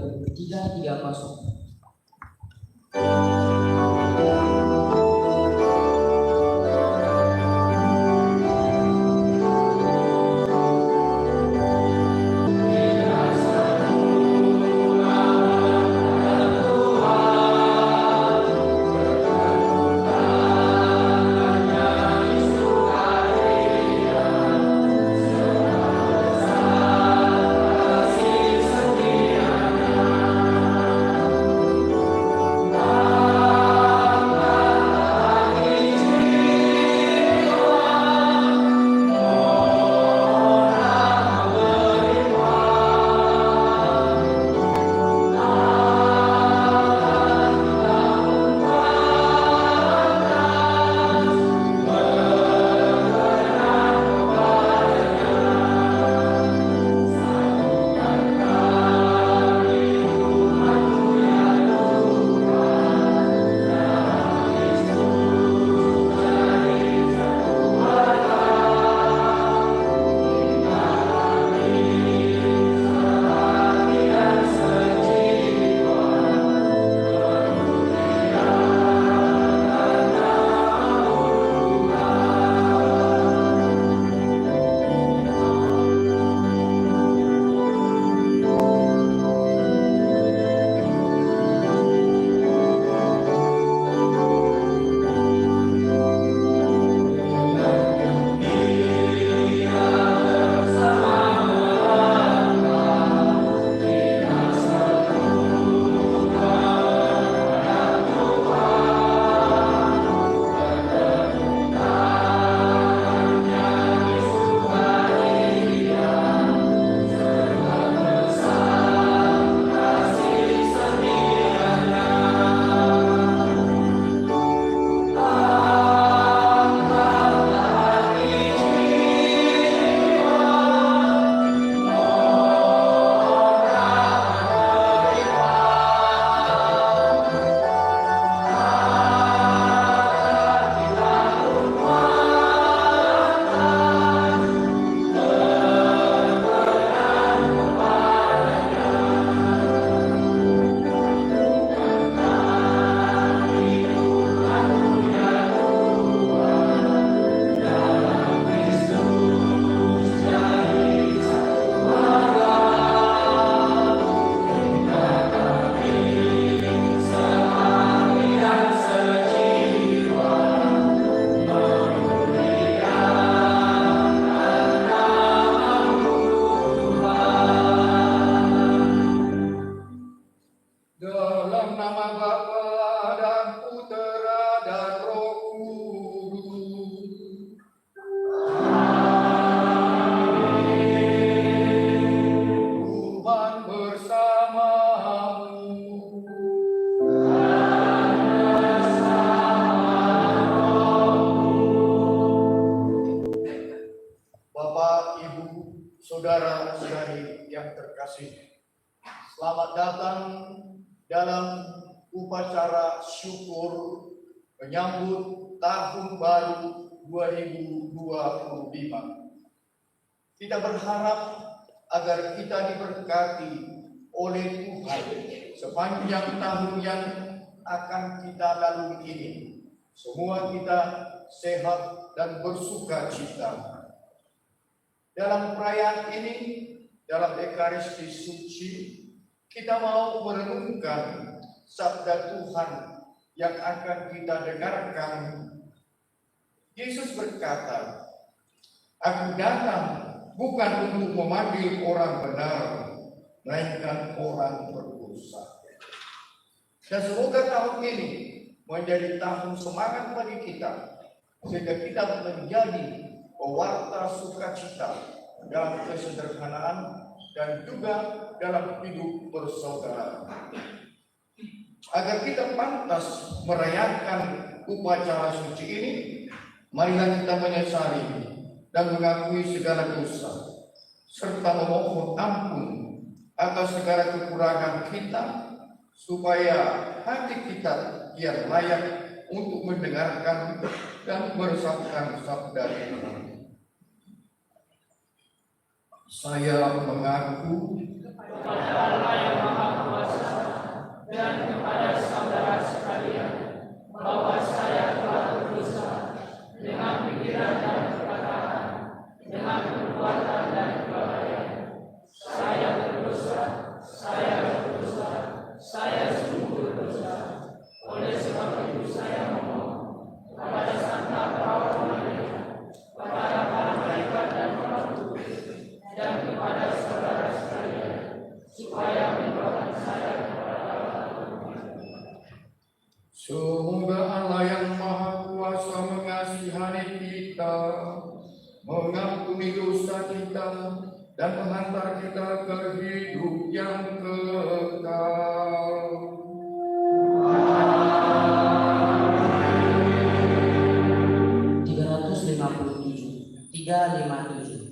330. Saudara-saudari yang terkasih, selamat datang dalam upacara syukur menyambut tahun baru 2025. Kita berharap agar kita diberkati oleh Tuhan sepanjang tahun yang akan kita lalui ini. Semua kita sehat dan bersuka cita. Dalam perayaan ini, dalam Ekaristi Suci, kita mau merenungkan sabda Tuhan yang akan kita dengarkan. Yesus berkata, "Aku datang bukan untuk memanggil orang benar, melainkan orang berdosa." Dan semoga tahun ini menjadi tahun semangat bagi kita, sehingga kita menjadi pewarta sukacita dalam kesederhanaan dan juga dalam hidup bersaudara. Agar kita pantas merayakan upacara suci ini, marilah kita menyesali dan mengakui segala dosa, serta memohon ampun atas segala kekurangan kita, supaya hati kita biar layak untuk mendengarkan dan meresapkan sabda Tuhan. Saya mengaku kepada Allah yang Maha dosa kita dan menghantar kita ke hidup yang kekal. 357.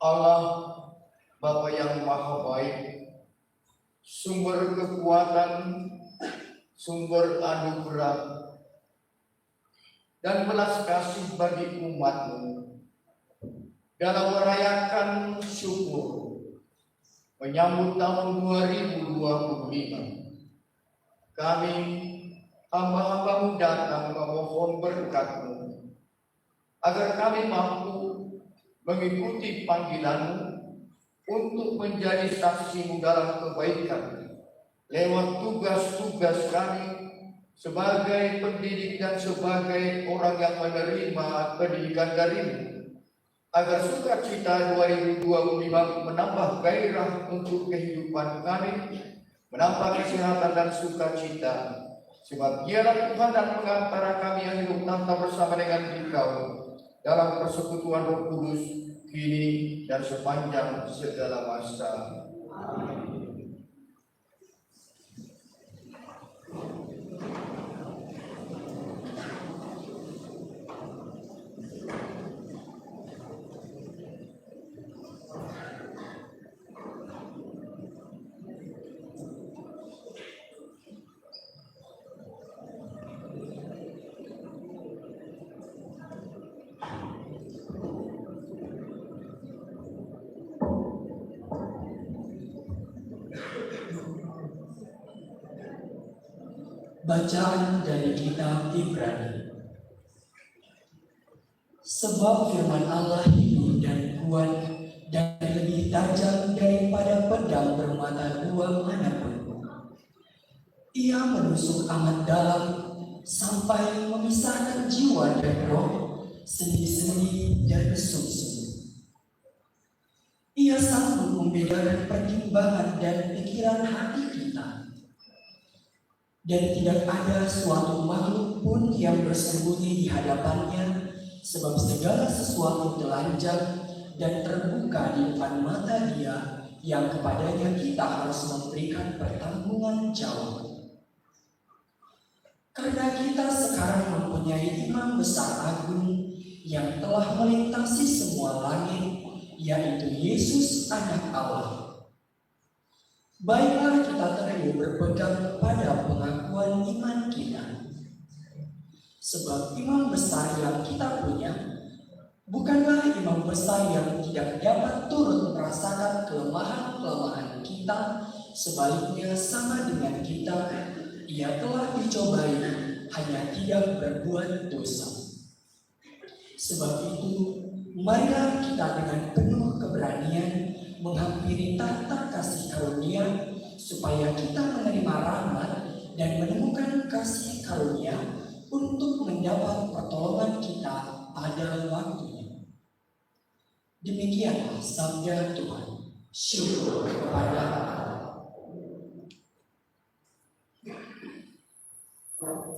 Allah Bapa yang Maha Baik, sumber kekuatan, sumber anugerah, dan belas kasih bagi umat-Mu. Dalam merayakan syukur menyambut tahun 2025, kami hamba-hamba-Mu datang memohon berkat-Mu agar kami mampu mengikuti panggilan-Mu untuk menjadi saksi-Mu dalam kebaikan lewat tugas-tugas kami sebagai pendidik dan sebagai orang yang menerima pendidikan dari-Mu, agar sukacita 2025 menambah gairah untuk kehidupan kami, menambah kesehatan dan sukacita, sebab Dialah Tuhan dan pengantara kami yang hidup tata bersama dengan Engkau dalam persekutuan Roh Kudus, kini dan sepanjang segala masa. Amin. Bacaan dari kitab Ibrani. Sebab firman Allah hidup dan kuat dan lebih tajam daripada pedang bermata dua manapun. Ia menusuk amat dalam sampai memisahkan jiwa dan roh, sendi-sendi dan sumsum. Ia sanggup membedakan pertimbangan dan pikiran hati kita. Dan tidak ada suatu makhluk pun yang bersembunyi di hadapannya, sebab segala sesuatu telanjang dan terbuka di depan mata Dia yang kepadanya kita harus memberikan pertanggungan jawab. Karena kita sekarang mempunyai imam besar agung yang telah melintasi semua langit, yaitu Yesus Anak Allah. Baiklah kita teguh berpegang pada pengakuan iman kita. Sebab imam besar yang kita punya bukanlah imam besar yang tidak dapat turut merasakan kelemahan-kelemahan kita. Sebaliknya sama dengan kita, ia telah dicobai, hanya tidak berbuat dosa. Sebab itu, marilah kita dengan penuh keberanian menghampiri tahta kasih karunia, supaya kita menerima rahmat dan menemukan kasih karunia untuk mendapat pertolongan kita pada waktunya. Demikianlah sabda Tuhan. Syukur kepada Allah. Amen.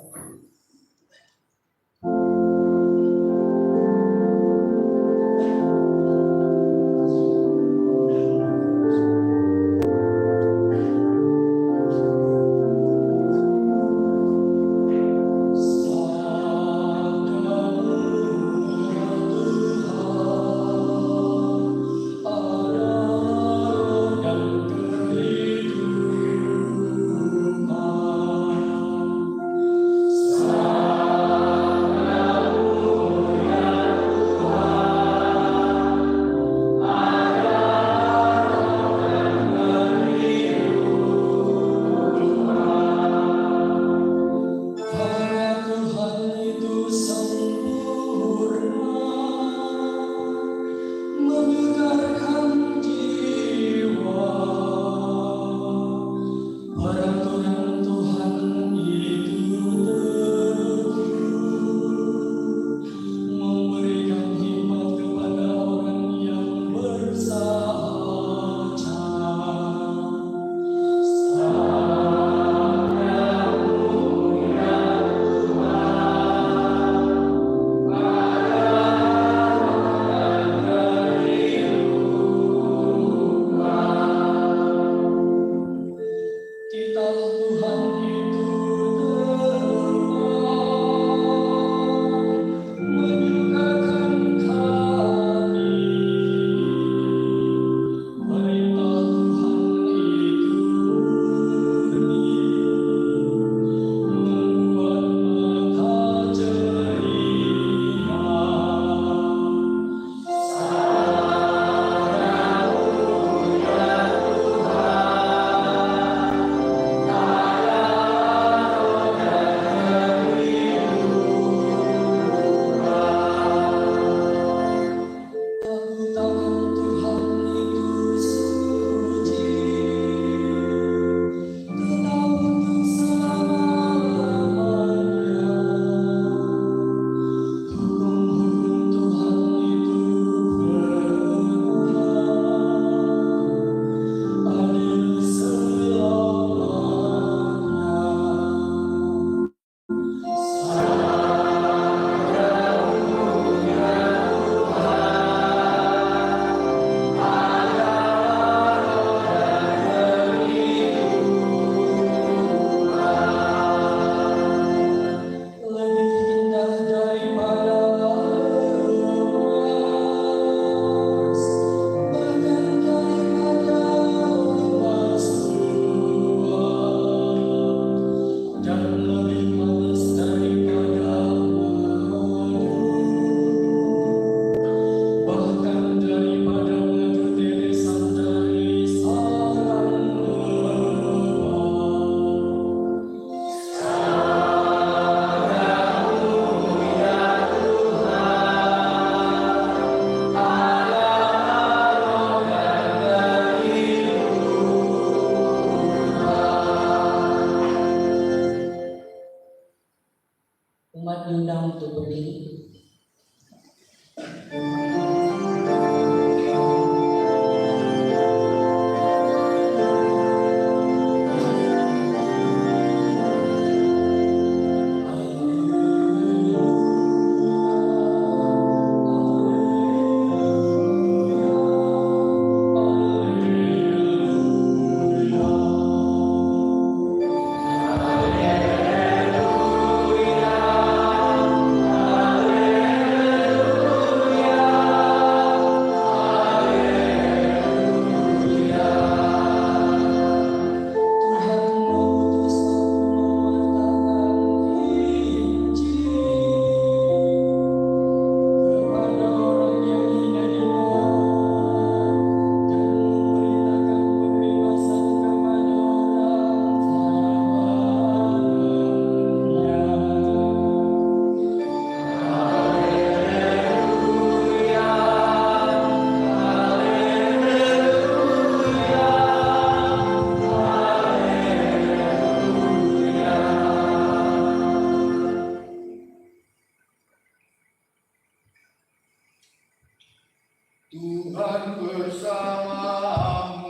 Tuhan bersamamu.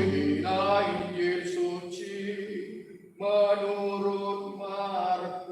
Inilah Injil suci menurut Markus.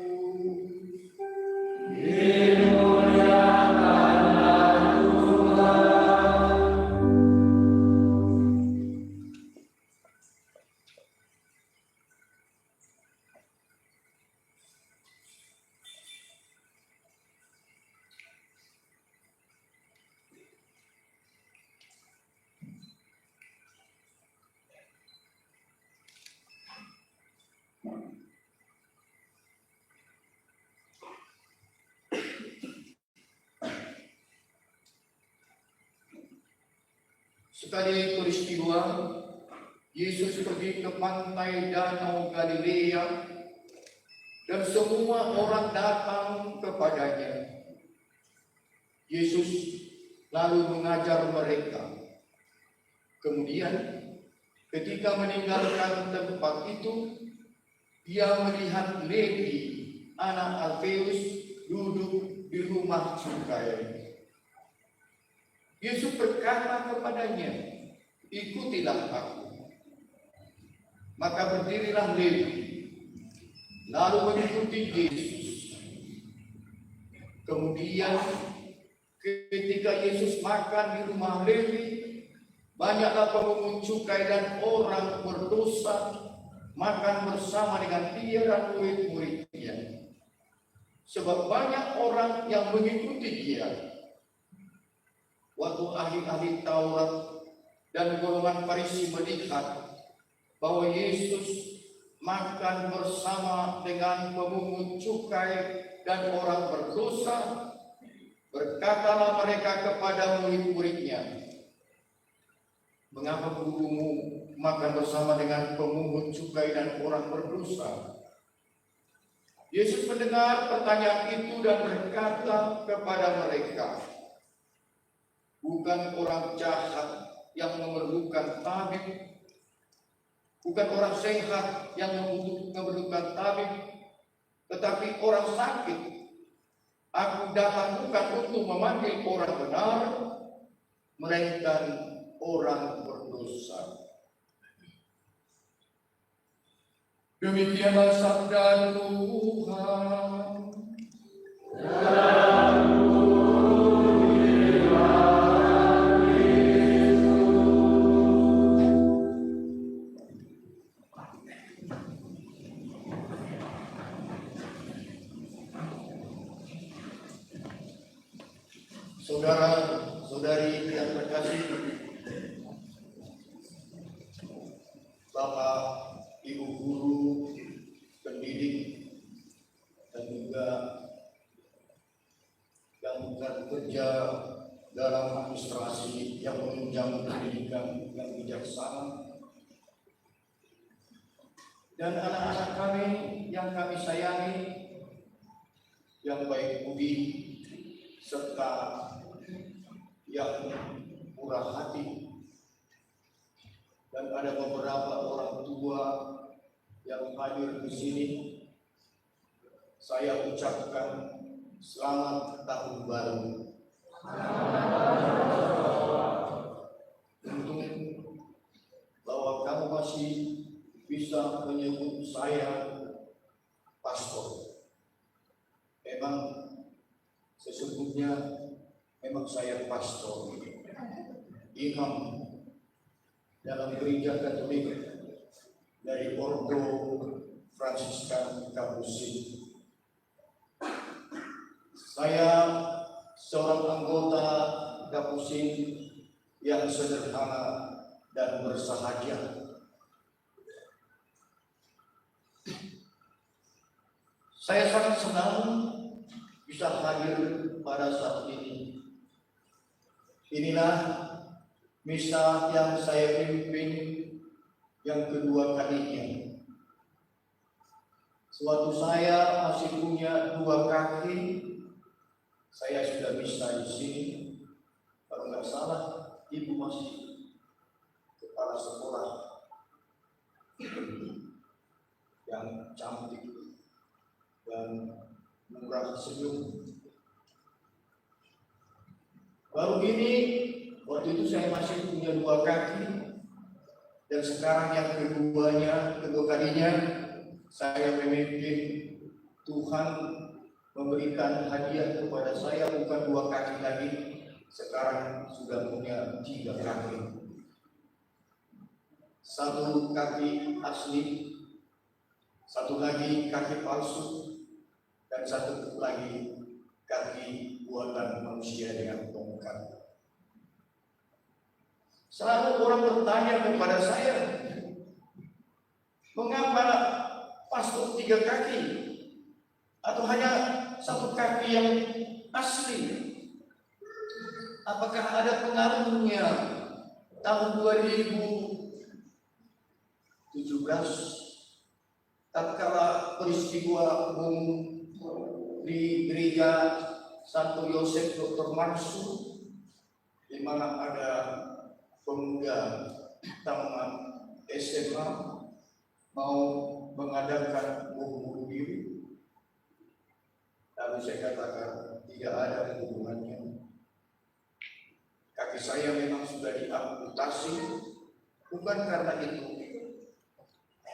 Sekali peristiwa, Yesus pergi ke pantai Danau Galilea dan semua orang datang kepadanya. Yesus lalu mengajar mereka. Kemudian ketika meninggalkan tempat itu, dia melihat Levi, anak Alfeus, duduk di rumah cukai. Yesus berkata kepadanya, "Ikutilah aku." Maka berdirilah Levi, lalu mengikuti Yesus. Kemudian ketika Yesus makan di rumah Levi, banyaklah pemungut cukai dan orang berdosa makan bersama dengan dia dan murid-muridnya. Sebab banyak orang yang mengikuti dia. Waktu ahli-ahli Taurat dan golongan Farisi melihat bahwa Yesus makan bersama dengan pemungut cukai dan orang berdosa, berkatalah mereka kepada murid-muridnya, "Mengapa gurumu makan bersama dengan pemungut cukai dan orang berdosa?" Yesus mendengar pertanyaan itu dan berkata kepada mereka, "Bukan orang jahat yang memerlukan tabib, bukan orang sehat yang memerlukan tabib, tetapi orang sakit. Aku datang bukan untuk memanggil orang benar, melainkan orang berdosa." Demikianlah sabda Tuhan. Saudara-saudari yang terkasih, Bapak, Ibu guru, pendidik, dan juga yang bekerja dalam administrasi yang menunjang pendidikan yang bijaksana, dan anak-anak kami yang kami sayangi, yang baik budi serta yang murah hati, dan ada beberapa orang tua yang hadir di sini. Saya ucapkan selamat tahun baru. Untung bahwa kamu masih bisa menyebut saya pastor. Memang sesungguhnya memang saya pastor, imam dalam gereja Katolik dari Ordo Fransiskan Kapusin. Saya seorang anggota Kapusin yang sederhana dan bersahaja. Saya sangat senang bisa hadir pada saat ini. Inilah misa yang saya pimpin yang kedua kalinya. Sewaktu saya masih punya dua kaki, saya sudah bisa di sini. Kalau nggak salah, ibu masih kepala sekolah yang cantik. dan murah senyum. Baru ini, waktu itu saya masih punya 2 kaki, dan sekarang yang kedua kalinya saya memimpin Tuhan memberikan hadiah kepada saya, bukan 2 kaki lagi, sekarang sudah punya 3 kaki. 1 kaki asli, 1 lagi kaki palsu, dan 1 lagi kaki buatan manusia dengan tongkat. Selalu orang bertanya kepada saya, mengapa pastor 3 kaki? Atau hanya 1 kaki yang asli? Apakah ada pengaruhnya tahun 2017 tatkala peristiwa bom di gereja Santo Yosef Dr. Mansur, di mana ada pemuda tamat SMA mau mengadakan bom bunuh diri? Lalu saya katakan tidak ada hubungannya. Kaki saya memang sudah diamputasi, bukan karena itu,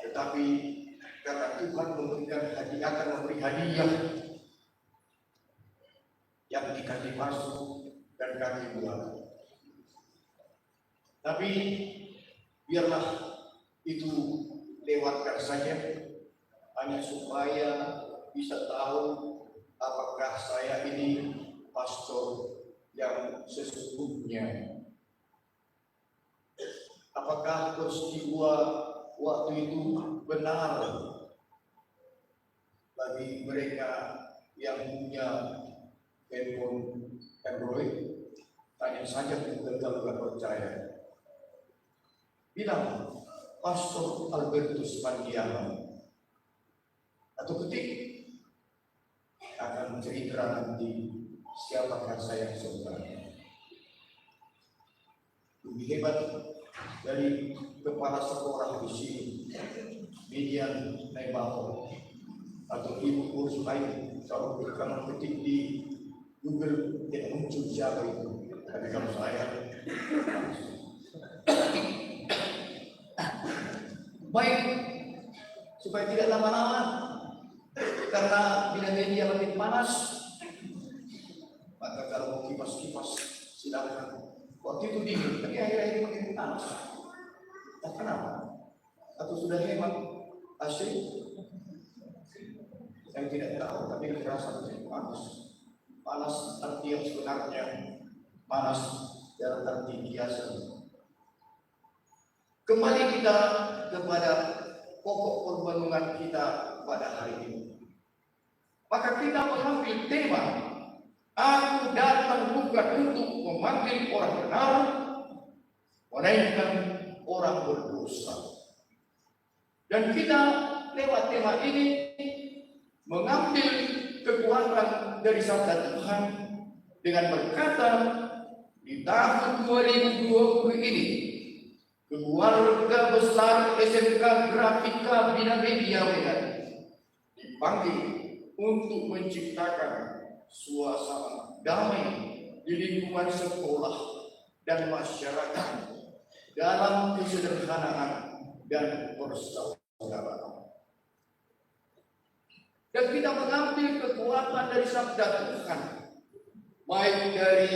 tetapi karena Tuhan memberikan hadiah, akan memberi hadiah yang di kaki palsu dan kaki buatan. Tapi biarlah itu lewatkan saja, hanya supaya bisa tahu apakah saya ini pastor yang sesungguhnya. Apakah peristiwa waktu itu benar bagi mereka yang punya handphone Android? Tanya saja Google kalau tidak percaya. Bilang Pastor Albertus Pandiaman, atau ketik, akan cerita nanti siapakah saya sebenarnya. Lebih hebat dari kepala sekolah di sini, Midian Naibaho, atau Ibu Urus lain. Kalau kamu ketik di Google tidak muncul siapa itu. Tapi kalau saya baik, supaya tidak lama-lama, karena bila media makin panas, maka kalau mau kipas-kipas silakan. Waktu itu dingin, tapi akhir-akhir makin panas. Tak kenapa? Atau sudah hemat asli? Saya tidak tahu, tapi terasa panas. Panas arti yang sebenarnya, panas dalam arti biasa. Kembali kita kepada pokok perbangunan kita pada hari ini. Maka kita mengambil tema, aku datang bukan untuk memanggil orang benar, melainkan orang berdosa. Dan kita lewat tema ini mengambil kekuatan dari sabda Tuhan dengan berkata, di tahun 2020 ini keluarga besar SMK Grafika Bina Media Medan dipanggil untuk menciptakan suasana damai di lingkungan sekolah dan masyarakat dalam kesederhanaan dan persaudaraan. Dan kita mengambil kekuatan dari sabda Tuhan, baik dari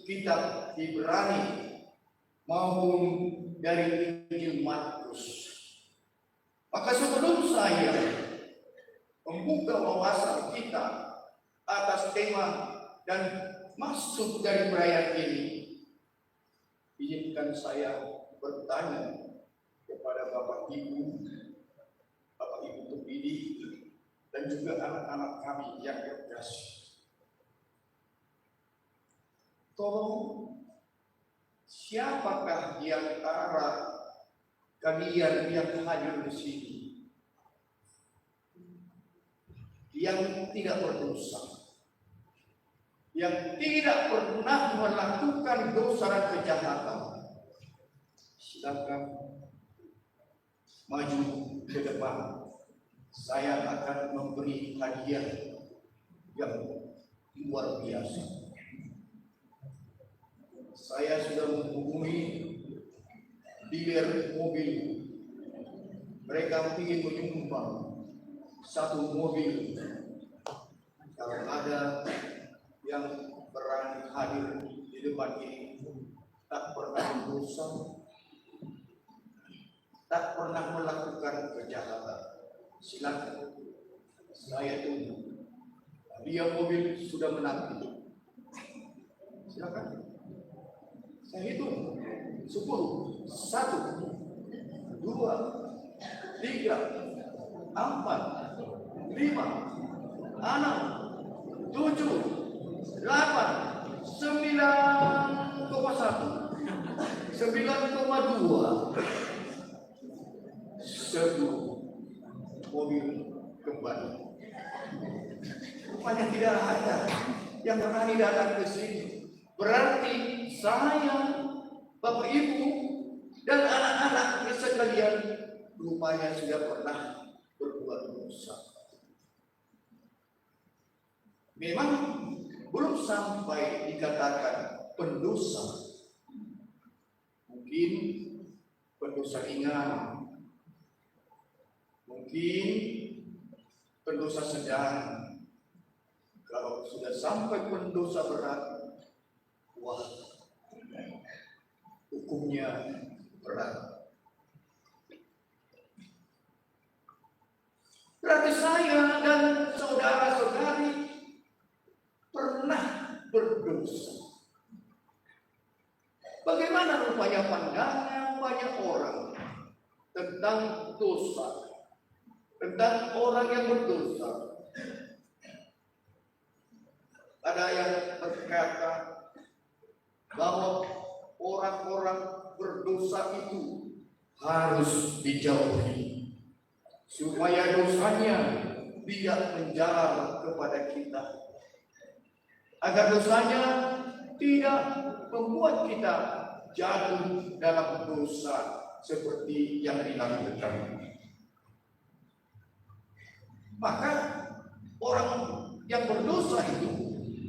kitab Ibrani maupun dari Injil Markus. Maka sebelum saya membuka wawasan kita atas tema dan maksud dari perayaan ini, izinkan saya bertanya kepada Bapak Ibu pendidik, dan juga anak-anak kami yang terkasih. Tolong, siapakah di antara kalian yang hadir di sini yang tidak berdosa, yang tidak pernah melakukan dosa dan kejahatan? Silakan maju ke depan. saya akan memberi hadiah yang luar biasa. Saya sudah menghubungi dealer mobil. Mereka ingin menyumbang satu mobil. Kalau ada yang berani hadir di depan ini, tak pernah berdosa, tak pernah melakukan kejahatan, silakan, saya tunggu. Dia mobil sudah menanti. Silakan. Saya hitung 10, 1, 2, 3, 4, 5, 6, 7, 8, 9,1, 9,2, 10 mobil kembali. Rupanya tidak ada yang berani datang ke sini. Berarti saya, Bapak Ibu, dan anak-anak sekalian rupanya sudah pernah berbuat dosa. Memang belum sampai dikatakan pendosa. Mungkin pendosa ringan, mungkin pendosa sedang. Kalau sudah sampai pendosa berat, wah, hukumnya berat. Berarti saya dan saudara-saudari pernah berdosa. Bagaimana rupanya pandangan banyak orang tentang dosa, tentang orang yang berdosa? Ada yang berkata bahwa orang-orang berdosa itu harus dijauhi supaya dosanya tidak menjalar kepada kita, agar dosanya tidak membuat kita jatuh dalam dosa seperti yang dilakukan. Maka orang yang berdosa itu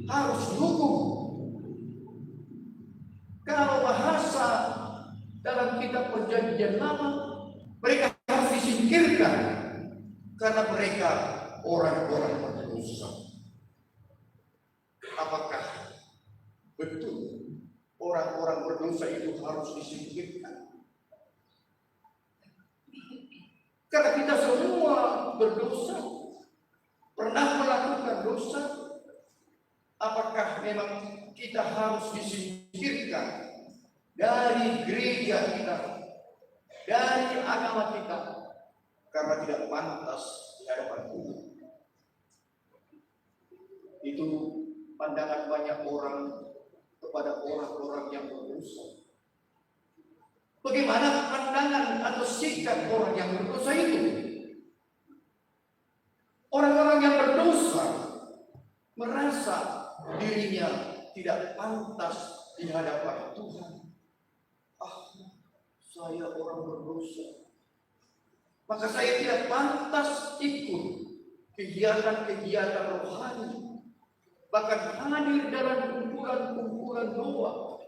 harus dihukum. Kalau bahasa dalam kitab Perjanjian Lama, mereka harus disingkirkan karena mereka orang-orang berdosa. Apakah betul orang-orang berdosa itu harus disingkirkan? Karena kita semua berdosa, pernah melakukan dosa. Apakah memang kita harus disingkirkan dari gereja kita, dari agama kita, karena tidak pantas di hadapan Tuhan? Itu pandangan banyak orang kepada orang-orang yang berdosa. Bagaimana pandangan atau sikap orang yang berdosa itu? Orang-orang yang berdosa merasa dirinya tidak pantas di hadapan Tuhan. Saya orang berdosa, maka saya tidak pantas ikut kegiatan-kegiatan rohani, bahkan hadir dalam kumpulan-kumpulan doa,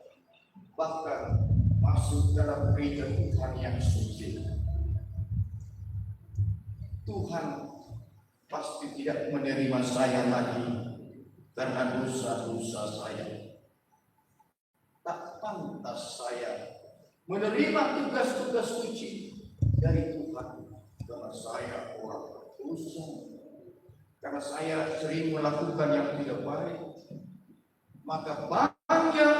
bahkan masuk dalam gereja Tuhan yang suci. Tuhan pasti tidak menerima saya lagi karena dosa-dosa saya. Tak pantas saya menerima tugas-tugas suci dari Tuhan karena saya orang berdosa, karena saya sering melakukan yang tidak baik. Maka banyak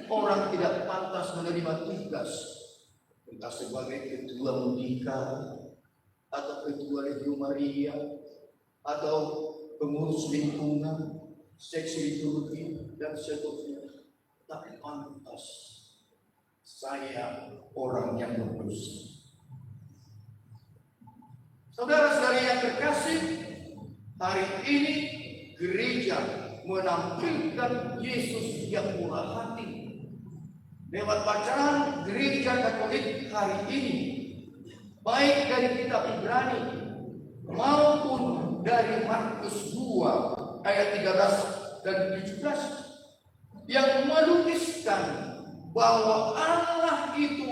orang tidak pantas menerima tugas, entah sebagai ketua Mudika atau ketua Legio Maria atau pengurus lingkungan, seksi liturgi dan seterusnya. Tak pantas saya orang yang berdosa. Saudara-saudari yang terkasih, hari ini gereja menampilkan Yesus yang murah hati lewat bacaan gereja Katolik hari ini, baik dari kitab Ibrani maupun dari Markus 2 ayat 13 dan 17 yang melukiskan bahwa Allah itu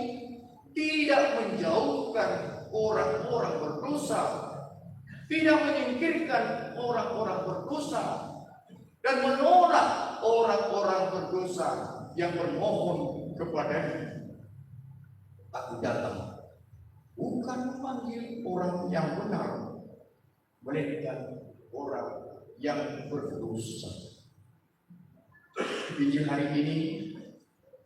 tidak menjauhkan orang-orang berdosa, tidak menyingkirkan orang-orang berdosa, dan menolak orang-orang berdosa yang bermohon kepadanya. Aku datang bukan memanggil orang yang benar, melainkan orang yang berdosa. Di hari ini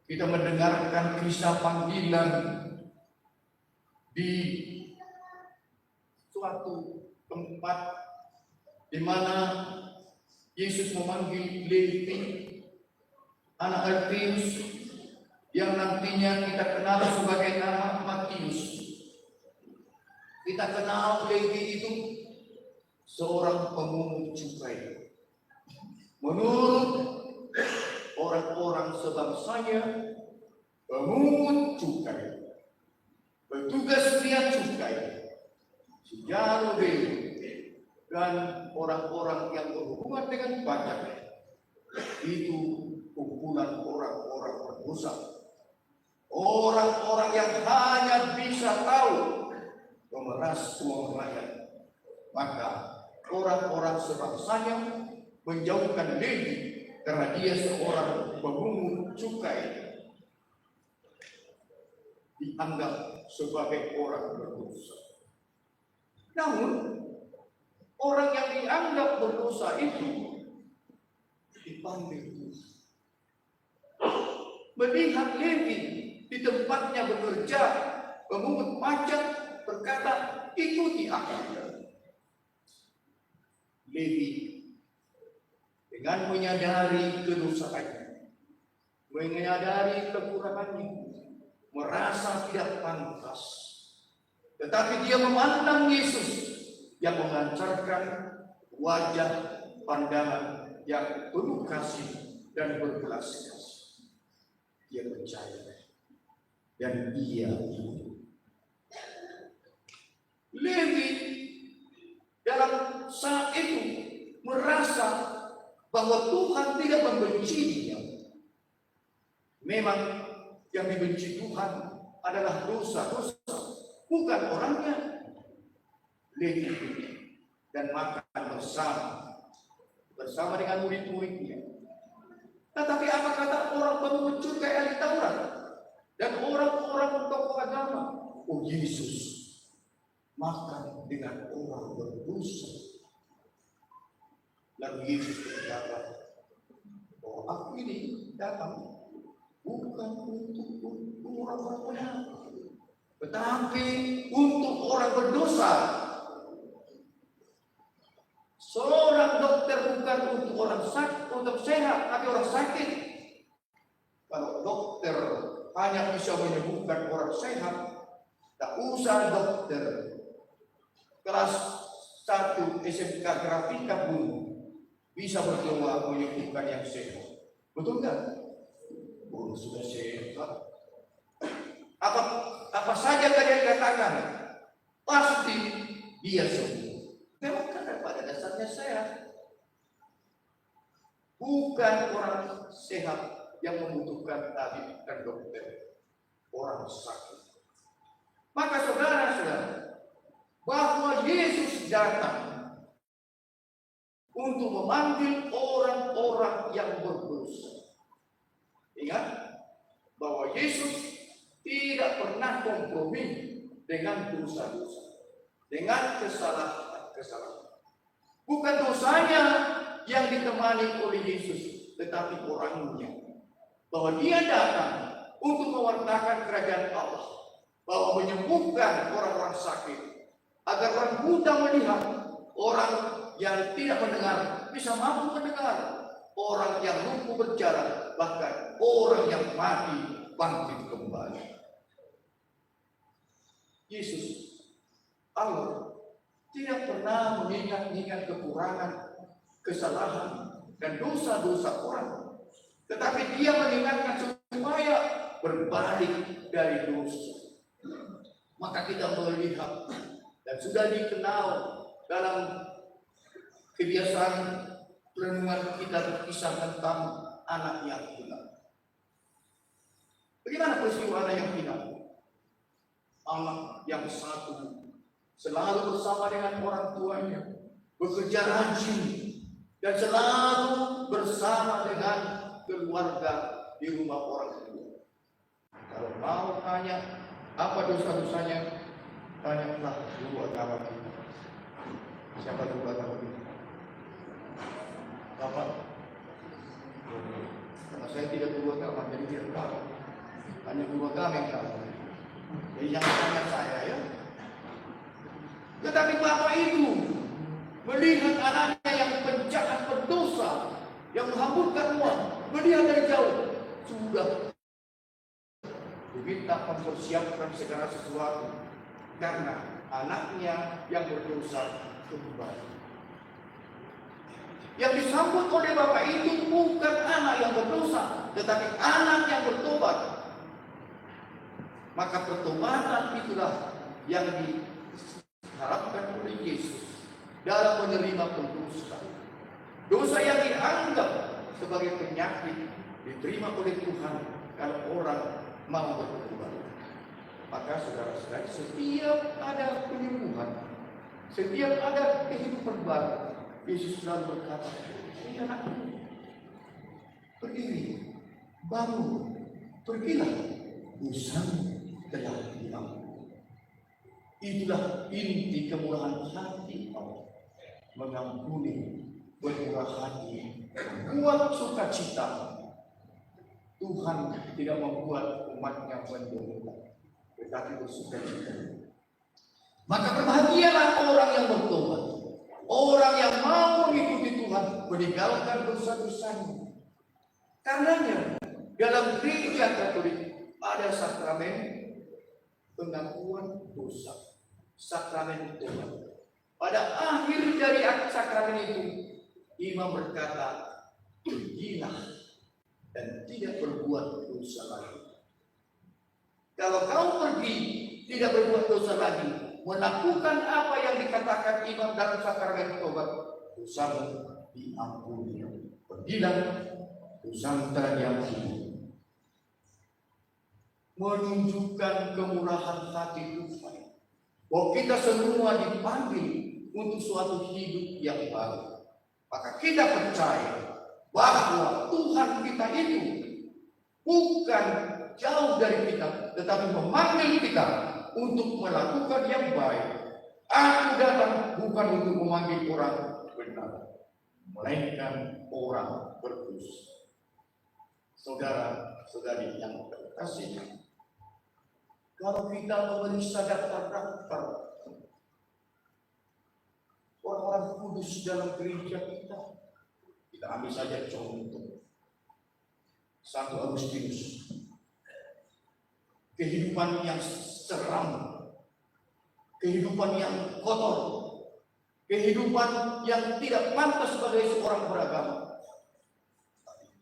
kita mendengarkan kisah panggilan di suatu tempat di mana Yesus memanggil Levi, anak Alfeus, yang nantinya kita kenal sebagai nama Matius. Kita kenal Levi itu seorang pemungut cukai. Menurut orang-orang sebangsanya, pemungut cukai, petugas bea cukai, sejauh dan orang-orang yang berhubungan dengan pajak itu kumpulan orang-orang berdosa, orang-orang yang hanya bisa tahu memeras uang rakyat. Maka orang-orang sebangsanya menjauhkan Levi karena dia seorang pemungut cukai, dianggap sebagai orang berdosa. Namun orang yang dianggap berdosa itu dipanggil Tuhan. Melihat Levi di tempatnya bekerja, pemungut pajak berkata, ikuti aku. Levi dengan menyadari kedosaannya, menyadari kekurangannya, merasa tidak pantas, tetapi dia memandang Yesus yang memancarkan wajah pandangan yang penuh kasih dan berbelas kasih. Dia percaya dan dia ikut. Levi dalam saat itu merasa bahwa Tuhan tidak membenci dia. Memang yang dibenci Tuhan adalah dosa-dosa, bukan orangnya. Levi dan makan bersama dengan murid-muridnya. Tetapi apa kata orang pemungut cukai ahli Taurat dan orang-orang tokoh agama? Oh, Yesus makan dengan orang berdosa. Lalu Yesus berkata, oh, aku ini datang bukan untuk orang-orang benar, tetapi untuk orang berdosa. Seorang dokter bukan untuk orang sakit, untuk sehat, tapi orang sakit. Kalau dokter hanya bisa menyembuhkan orang sehat, tak usah dokter kelas 1 SMK Grafika pun bisa berdoa menyembuhkan yang sehat. Betul nggak? Oh, sudah sehat. Apa saja kalian katakan, pasti dia sembuh. Memang karena pada dasarnya sehat. Bukan orang sehat yang membutuhkan tabib dan dokter, orang sakit. Maka saudara-saudara, bahwa Yesus datang untuk memanggil orang-orang yang berdosa. Ingat bahwa Yesus tidak pernah kompromi dengan dosa-dosa, dengan kesalahan. Bukan dosanya yang ditemani oleh Yesus, tetapi orangnya. Bahwa dia datang untuk mewartakan kerajaan Allah, bahwa menyembuhkan orang-orang sakit, agar orang buta melihat, orang yang tidak mendengar bisa mampu mendengar, orang yang lumpuh berjalan, bahkan orang yang mati bangkit kembali. Yesus Allah tidak pernah mengingat-ingat kekurangan, kesalahan, dan dosa-dosa orang. Tetapi dia mengingatkan supaya berbalik dari dosa. Maka kita melihat dan sudah dikenal dalam kebiasaan renungan kita berkisah tentang anak yang hilang. Bagaimana peristiwa anak yang hilang? Anak yang satu selalu bersama dengan orang tuanya, bekerja rajin, dan selalu bersama dengan keluarga di rumah orang tua. Kalau mau tanya apa dosa-dosanya, tanyalah guru agama kita. Siapa guru agama kita? Bapak? Karena saya tidak guru agama, jadi tidak tahu. Hanya guru agama yang tahu. Jadi jangan tanya saya ya. Tetapi bapak itu melihat anaknya yang penjahat, berdosa, yang menghamburkan uang, melihat dari jauh, sudah diminta mempersiapkan segala sesuatu karena anaknya yang berdosa kembali. Yang disambut oleh bapak itu bukan anak yang berdosa, tetapi anak yang bertobat. Maka pertobatan itulah yang diharapkan oleh Yesus dalam menerima pendosa. Dosa yang dianggap sebagai penyakit diterima oleh Tuhan kalau orang mau bertobat. Maka saudara-saudara, setiap ada penyembuhan, setiap ada kehidupan baru, Yesus selalu berkata, "Hai anakku, berdiri, bangun, pergilah, dosamu telah diampuni." Itulah inti kemurahan hati Allah, mengampuni, bermurah hati, membuat sukacita. Tuhan tidak membuat umatnya menderita, tetapi bersukacita. Maka berbahagialah orang yang bertobat, orang yang mau mengikuti Tuhan, meninggalkan dosa-dosanya. Karenanya dalam gereja Katolik ada sakramen pengakuan dosa, sakramen tobat. Pada akhir dari sakramen itu, imam berkata, "Pergilah dan tidak berbuat dosa lagi." Kalau kau pergi, tidak berbuat dosa lagi, melakukan apa yang dikatakan imam dalam sakramen tobat, dosamu diampuni. Pergilah, dosamu telah diampuni. Menunjukkan kemurahan hati Tuhan bahwa kita semua dipanggil untuk suatu hidup yang baru. Maka kita percaya bahwa Tuhan kita itu bukan jauh dari kita, tetapi memanggil kita untuk melakukan yang baik. Aku datang bukan untuk memanggil orang benar, melainkan orang berdosa. Saudara-saudari yang terkasih, kalau kita memeriksa daftar-daftar orang-orang kudus dalam gereja kita ambil saja contoh Santo Agustinus. Kehidupan yang seram, kehidupan yang kotor, kehidupan yang tidak pantas sebagai seorang beragama.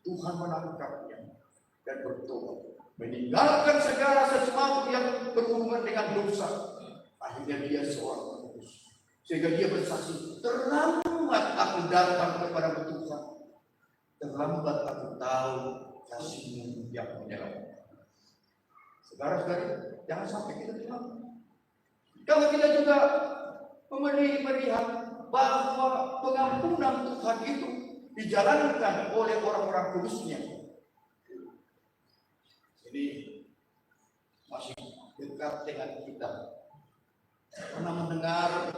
Tuhan menangkapnya dan bertobat, meninggalkan segala sesuatu yang berhubungan dengan dosa. Akhirnya dia seorang kudus, sehingga dia bersaksi, "Terlambat aku datang kepada Tuhan, terlambat aku tahu kasih-Mu yang menyelamatkan." Saudara-saudari, jangan sampai kita terlambat. Kalau kita juga melihat bahwa pengampunan Tuhan itu dijalankan oleh orang-orang kudusnya. Jadi masih dekat dengan kita. Pernah mendengar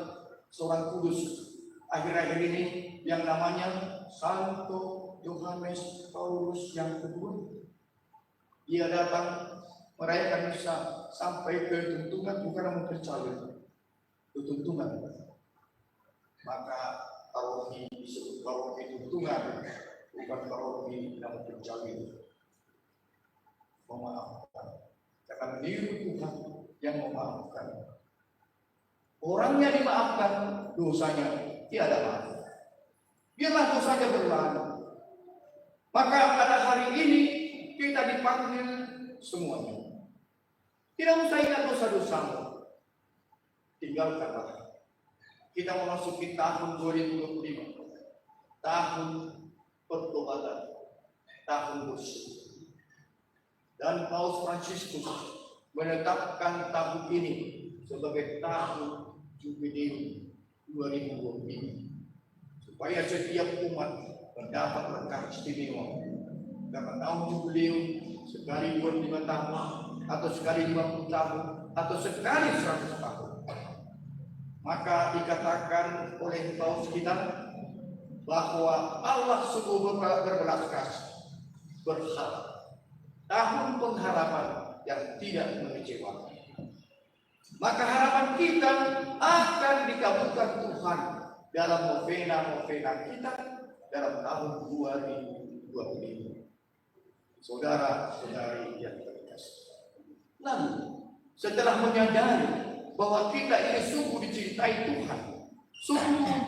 seorang kudus akhir-akhir ini yang namanya Santo Yohanes Paulus yang kedua. Dia datang merayakan misa sampai ke tuntungan, bukan mempercayai tuntungan. Maka paroki disebut paroki tuntungan, bukan paroki yang mempercayai. Memaafkan, karena meniru Tuhan yang memaafkan. Orangnya dimaafkan, dosanya tiada maaf. Biarlah dosanya berlalu. Maka pada hari ini kita dipanggil semuanya. Tidak usah ingat dosa-dosamu, tinggalkanlah. kita memasuki tahun 2025, tahun pertobatan, tahun bersyukur. Dan Paus Fransiskus menetapkan tahun ini sebagai tahun jubileum 2025, supaya setiap umat mendapat berkah istimewa. Karena tahun jubileum sekali 25 tahun, atau sekali 50 tahun, atau sekali 100 tahun. Maka dikatakan oleh Paus kita bahwa Allah sungguh berbelas kasih, berharap, tahun pengharapan yang tidak mengecewakan. Maka harapan kita akan dikabulkan Tuhan dalam novena-novena kita dalam tahun 2025. Saudara-saudari yang terkasih, lalu setelah menyadari bahwa kita ini sungguh dicintai Tuhan, sungguh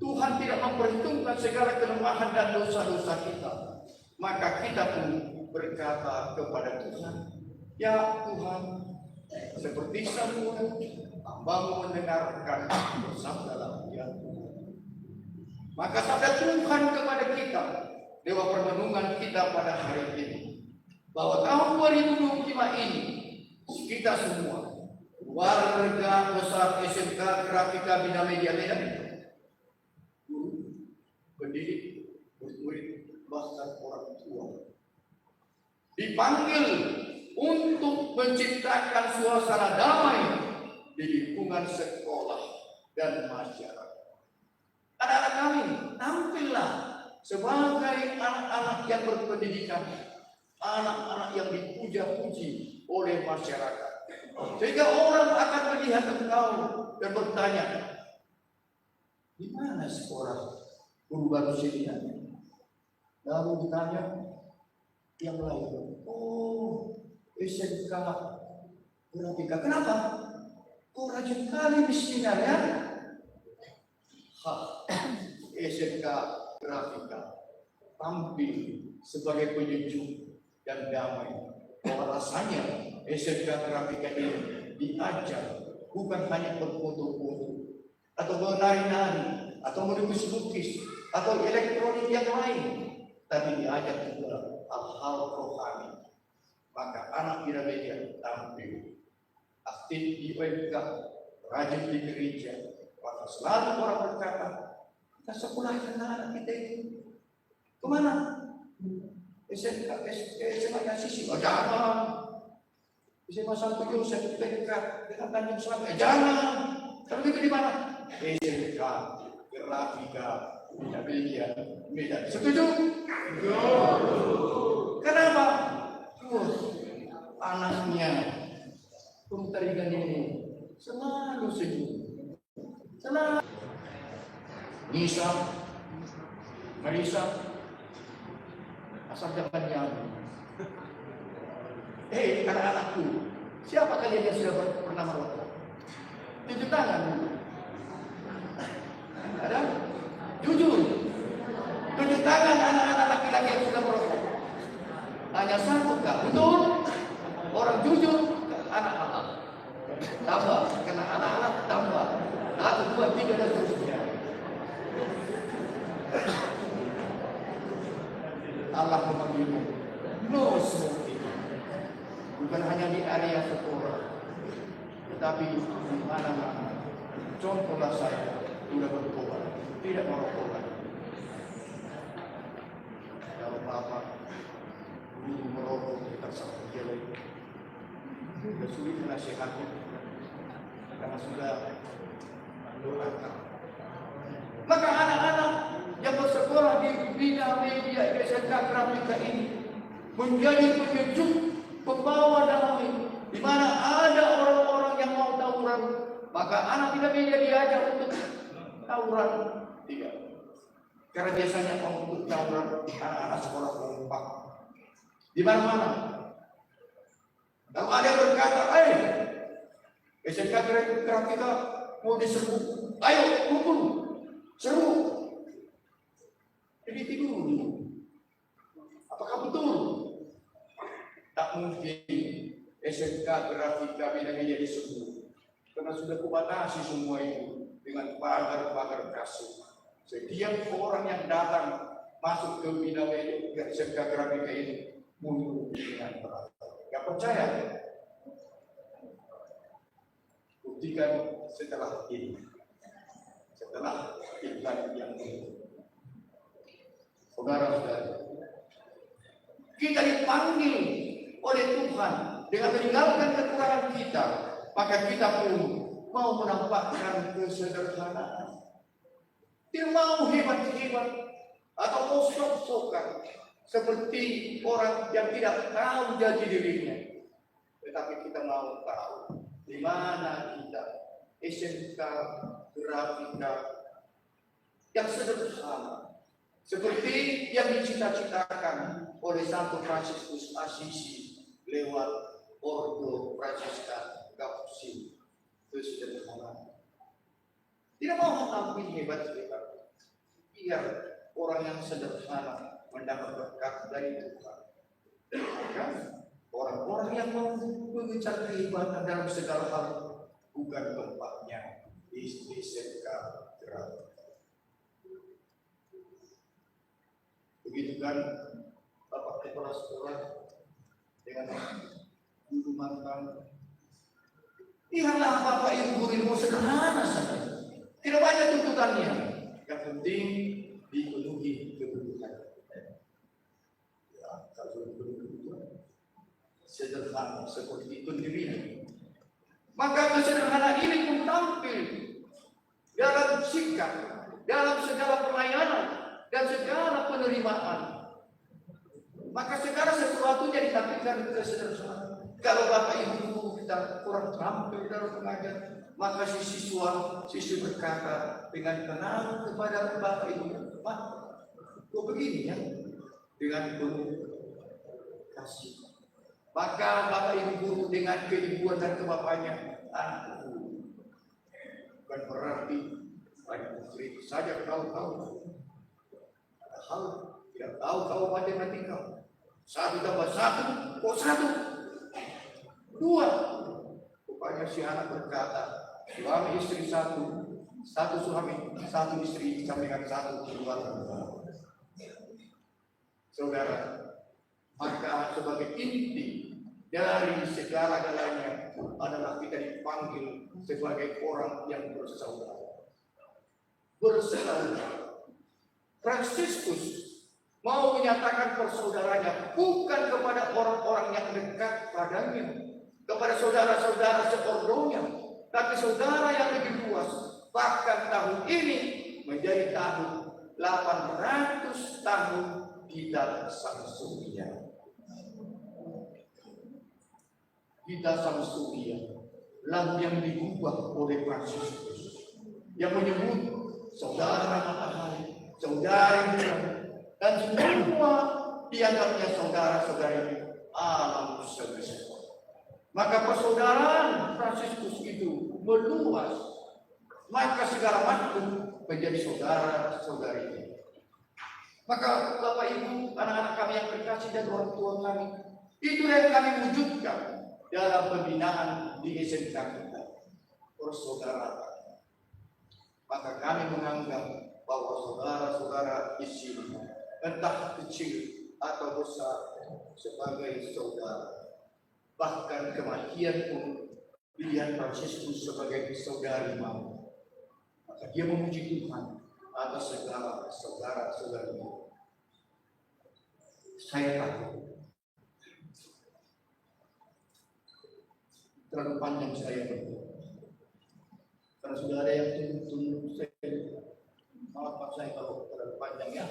Tuhan tidak memperhitungkan segala kelemahan dan dosa-dosa kita, maka kita pun berkata kepada Tuhan, ya Tuhan, seperti Samuel, hamba-Mu mendengarkan bersabdalah ya Tuhan. Maka sabda Tuhan kepada kita lewat permenungan kita pada hari ini, bahwa tahun 2025 ini kita semua warga besar SMK Grafika Bina Media Medan, guru, pendidik, murid, bahkan orang tua, dipanggil untuk menciptakan suasana damai di lingkungan sekolah dan masyarakat. Anak-anak kami, tampillah sebagai anak-anak yang berpendidikan, anak-anak yang dipuja-puji oleh masyarakat, sehingga orang akan melihat engkau dan bertanya, di mana sekolah guru baru sini? Lalu ditanya yang lain, oh SMK Grafika, kenapa? Kok rajin kali miskinnya ya? SMK Grafika tampil sebagai penyejuk dan damai. Bahwa rasanya SMK Grafika ini diajar bukan hanya berfoto-foto atau menari-nari atau melukis-lukis atau elektronik yang lain, tapi diajar juga hal-hal rohani. Maka anak Bina Media tampil aktif di UMK, rajin di gereja. Maka selalu orang berkata, kita sekolahkan anak kita ini kemana? SMA Sisi, oh jangan. SMA Santo Yosef, PK dengan Tanjung Selatan, jangan. Tapi itu di mana? SMK Grafika Bina Media Medan. Setuju? Kenapa? Anaknya Pemutaringan ini selalu senyum, selalu Nisa, Marisa, asal jangan nyanyi. Hei anak-anakku, siapa kalian yang sudah pernah merokok? Tunjuk tangan. Ada? Jujur. Tunjuk tangan anak-anak laki-laki yang sudah merokok. Hanya satu kah? Betul? Orang jujur, anak-anak. Tambah, karena anak-anak tambah. 1, 2, 3 dan seterusnya. Allah memanggilmu. No smoking. Bukan hanya di area sekolah, tetapi di mana-mana. Contohlah saya sudah bertobat, tidak merokok lagi. Kalau Bapak dulu merokok, kita sangat jelek. Sudah sulit menasihati karena sudah mendoakan. Maka anak-anak yang bersekolah di Bina Media SMK Grafika ini menjadi penyejuk, pembawa damai, di mana ada orang-orang yang mau tawuran, maka anak Bina Media diajak untuk tawuran. Tidak, karena biasanya untuk tawuran anak-anak sekolah kompak di mana-mana. Kalau ada yang berkata, SMK Grafika mau diserbu, ayo kumpul, seru. Jadi tidur dulu. Apakah betul? Tak mungkin SMK Grafika Bina Media diserbu, karena sudah kubatasi semua itu dengan pagar-pagar kasih. Setiap orang yang datang masuk ke Bina SMK Keramika ini mundur dengan berat. Gak percaya? Buktikan setelah ini. Setelah iklan yang ini. Saudara-saudara, kita dipanggil oleh Tuhan dengan meninggalkan kekurangan kita, maka kita pun mau menampakkan kesederhanaan. Tidak mau hebat-hebat atau mau sok-sokan seperti orang yang tidak tahu jati dirinya. Tetapi kita mau tahu di mana kita SMK Grafika yang sederhana, seperti yang dicita-citakan oleh Santo Fransiskus Assisi lewat Ordo Francesca Capuchin, kesederhanaan. Tidak mau tampil hebat-hebat, biar orang yang sederhana mendapat berkat dari Tuhan. Kan? Orang-orang yang mau mengejar kehebatan dalam segala hal bukan tempatnya di SMK Grafika. Begitu kan Bapak Kepala Sekolah dengan guru mantan. Lihatlah Bapak Ibu guru sederhana saja. Tidak banyak tuntutannya. Yang penting dipenuhi kebutuhan. Ya, kalau dipenuhi kebutuhan sederhana seperti itu dirinya. Maka kesederhanaan ini pun tampil dalam sikap, dalam segala pelayanan dan segala penerimaan. Maka segala sesuatunya ditampilkan kesederhanaan. Kalau Bapak Ibu kita kurang terampil dalam mengajar, maka si siswi berkata dengan tenang kepada Bapak Ibu, Pak, kok begini ya? Dengan penuh kasih. Maka Bapak Ibu guru dengan keibuan dan kebapaannya, anakku, bukan berarti banyak murid saja tahu-tahu. Padahal tidak tahu matematika. 1 tambah 1, kok 1? 2. Rupanya si anak berkata, suami istri 1 suami, 1 istri, sampingan 1 keluarga. Saudara, maka sebagai inti dari segala-galanya adalah kita dipanggil sebagai orang yang bersaudara. Bersaudara. Fransiskus mau menyatakan persaudaranya bukan kepada orang-orang yang dekat padanya, kepada saudara-saudara seordonya, tapi saudara yang lebih luas. Bahkan tahun ini menjadi tahun 800 tahun kita Samsudia. Kita Samsudia, lagu yang diubah oleh Fransiskus yang menyebut saudara matahari, saudari bulan, dan semua dianggapnya saudara-saudari alam semesta. Maka persaudaraan Fransiskus itu meluas, maka segala makhluk menjadi saudara-saudari. Maka Bapak Ibu, anak-anak kami yang terkasih dan orang tua kami, itu yang kami wujudkan dalam pembinaan di SMK kita, persaudaraan. Maka kami menganggap bahwa saudara-saudara di sini, entah kecil atau besar, sebagai saudara. Bahkan kematian pun pilihan Fransiskus sebagai saudari mau. Maka dia memuji Tuhan atas segala saudara-saudari. Saya takut terlalu panjang saya berdoa. Karena sudah ada yang tunduk saya. Maafkan saya kalau terlalu panjang ya.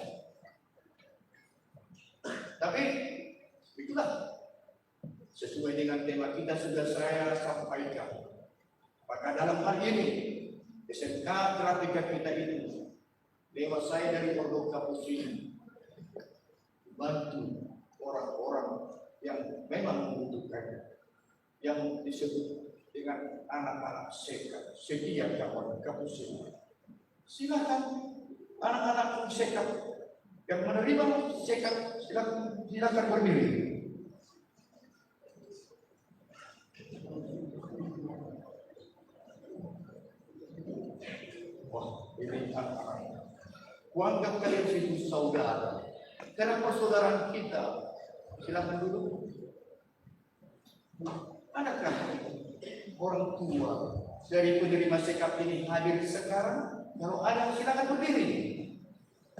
Tapi itulah sesuai dengan tema kita sudah saya sampaikan. Maka dalam hal ini SMK Grafika kita itu lewat saya dari Ordo Capuchin bantu orang-orang yang memang membutuhkan, yang disebut dengan anak-anak setia kawan Capuchin. Silakan anak-anak sekat yang menerima sekat, silakan berdiri. Kuanggap kalian itu saudara. Karena persaudaraan kita, silakan dulu. Adakah orang tua dari penerima sikap ini hadir sekarang? Kalau ada, silakan berdiri.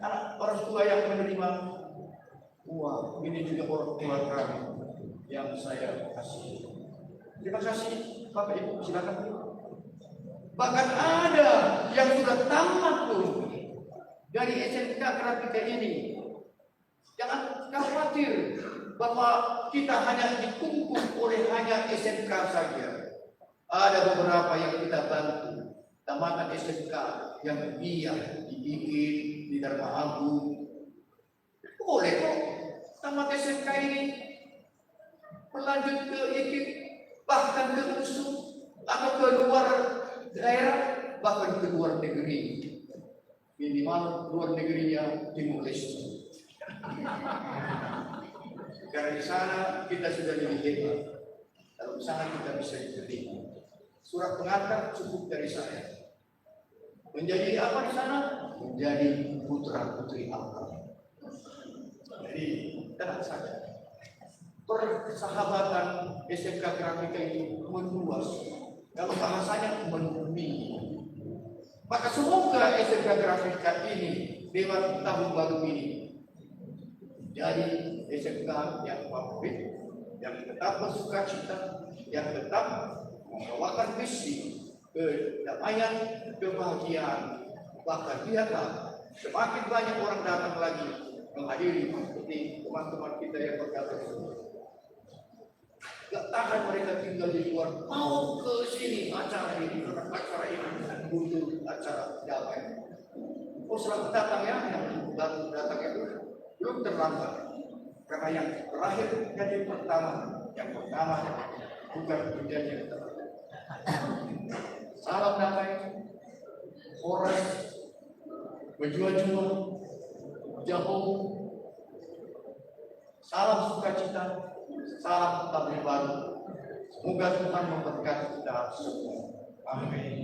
Anak orang tua yang menerima, wah, ini juga orang tua kami yang saya kasih. Terima kasih, Bapak Ibu, silakan. Bahkan ada yang sudah tamat pun dari SMK Grafika ini. Jangan khawatir bahwa kita hanya ditumpuk oleh hanya SMK saja. Ada beberapa yang kita bantu. Tamatan SMK yang dia dibikin di Dharma Agung. Boleh kok tamat SMK ini berlanjut ke IKIP, bahkan ke UNSUM atau ke luar daerah, bahkan ke luar negeri. Minimal luar negerinya Timur Leste. Karena di sana kita sudah lebih hebat. Kalau di sana kita bisa diterima. Surat pengantar cukup dari saya. Menjadi apa di sana? Menjadi putra putri Allah. Jadi tenang saja. Persahabatan SMK Grafika itu meluas. Kalau bahasanya membumi. Maka semoga SMK Grafika ini lewat tahun baru ini jadi SMK yang favorit, yang tetap bersuka cita, yang tetap membawakan misi kedamaian, kebahagiaan. Bahkan lihatlah, semakin banyak orang datang lagi menghadiri seperti teman-teman kita yang berkata gak tahan mereka tinggal di luar, mau ke sini acara ini untuk acara damai. Oh, selamat datang ya, yang baru datang itu belum terlambat. Karena yang terakhir jadi yang pertama bukan menjadi yang terakhir. Salam damai, Polres, Bejua-Jua, Jahong, salam sukacita, salam tahun baru. Semoga Tuhan memberkati kita semua. Amin.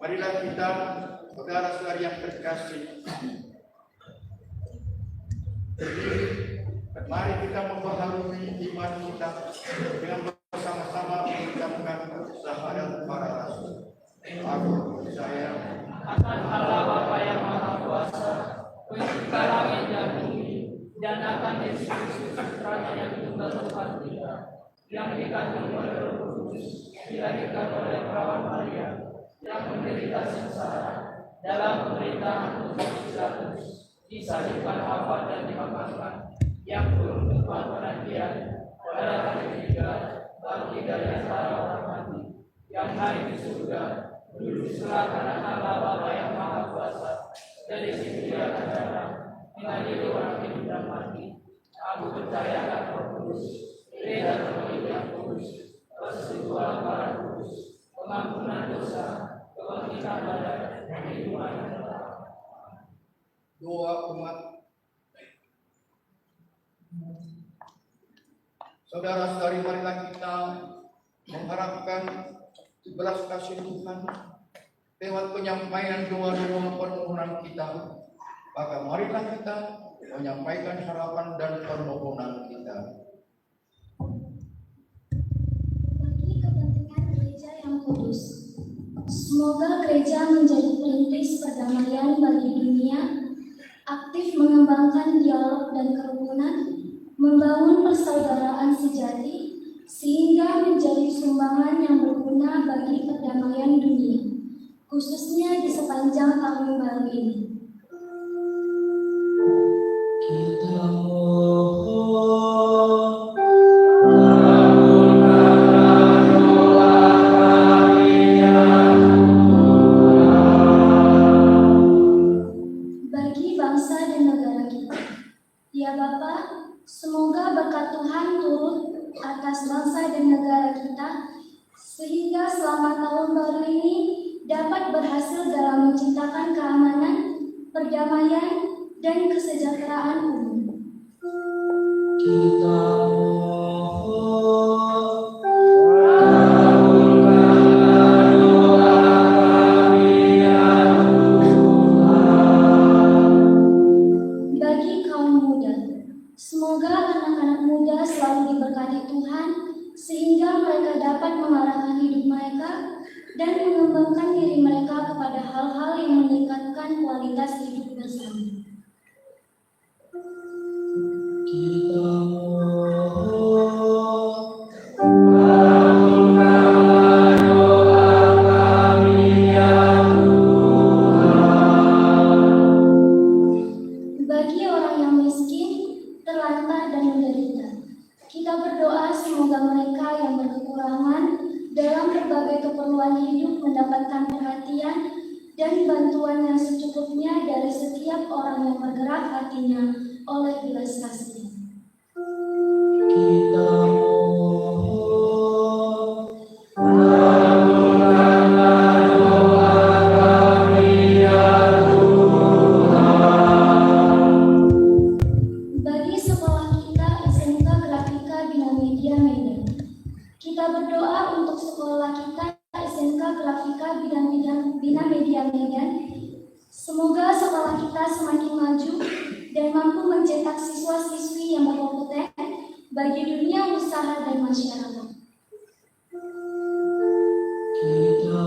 Marilah kita, saudara-saudara yang terkasih, berdiri dan mari kita memperbarui iman kita dengan bersama-sama mengucapkan syahadat para rasul. Aku percaya akan Allah Bapa yang Maha Kuasa, pencipta langit dan bumi, dan akan Yesus Kristus putranya yang tunggal Tuhan kita, yang dikandung oleh Roh Kudus, dilahirkan oleh perawan Maria, yang menderita sengsara dalam pemerintahan Pontius Pilatus, disalibkan wafat dan dimakamkan, yang turun ke penantian pada hari ketiga, bangkit dari antara orang mati, yang naik ke surga, duduk sebelah kanan Allah Bapa yang Maha Kuasa, dari situ dia akan datang mengadili orang hidup dan mati. Aku percaya akan Roh Kudus, gereja Katolik yang kudus, persekutuan para kudus, pengampunan dosa, kebangkitan badan, dan kehidupan yang tetap. doa umat. Saudara-saudari, marilah kita mengharapkan belas kasih Tuhan lewat penyampaian doa-doa permohonan kita. Maka marilah kita menyampaikan harapan dan permohonan kita. Bagi kepentingan gereja yang kudus, semoga gereja menjadi perintis perdamaian bagi dunia, aktif mengembangkan dialog dan kerukunan, membangun persaudaraan sejati, sehingga menjadi sumbangan yang berguna bagi perdamaian dunia, khususnya di sepanjang tahun baru ini. Kita mohon Bagi bangsa dan negara kita, ya Bapa, semoga berkat Tuhan turut atas bangsa dan negara kita, sehingga selama tahun baru ini dapat berhasil dalam menciptakan keamanan, perdamaian, dan kesejahteraan umum. kita mohon Kabulkanlah doa kami ya Tuhan. tugas hidup bersama. Kita Bagi orang yang miskin, terlantar dan menderita, kita berdoa semoga mereka yang berkekurangan dalam berbagai keperluan hidup mendapatkan perhatian dan bantuan yang secukupnya dari setiap orang yang bergerak hatinya oleh belas kasih. kita Bagi sekolah kita SMK Grafika Bina Media Medan, kita berdoa untuk sekolah kita SMK Grafika Bina Media Medan. Semoga sekolah kita semakin maju dan mampu mencetak siswa-siswi yang berkompeten bagi dunia usaha dan masyarakat. kita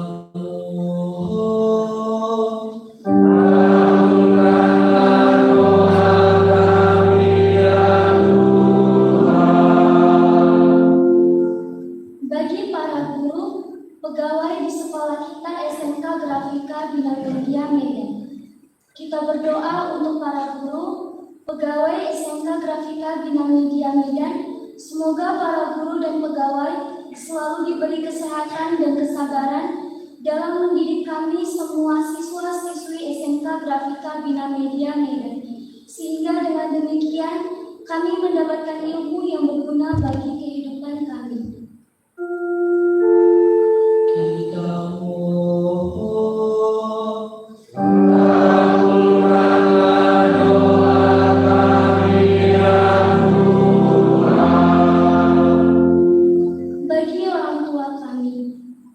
Bagi para guru, pegawai di sekolah kita SMK Grafika Bina Media Medan, kita berdoa untuk para guru, pegawai SMK Grafika Bina Media Medan. Semoga para guru dan pegawai selalu diberi kesehatan dan kesabaran dalam mendidik kami semua siswa-siswi SMK Grafika Bina Media Medan, sehingga dengan demikian kami mendapatkan ilmu yang berguna bagi kehidupan kami. kita Bagi orang tua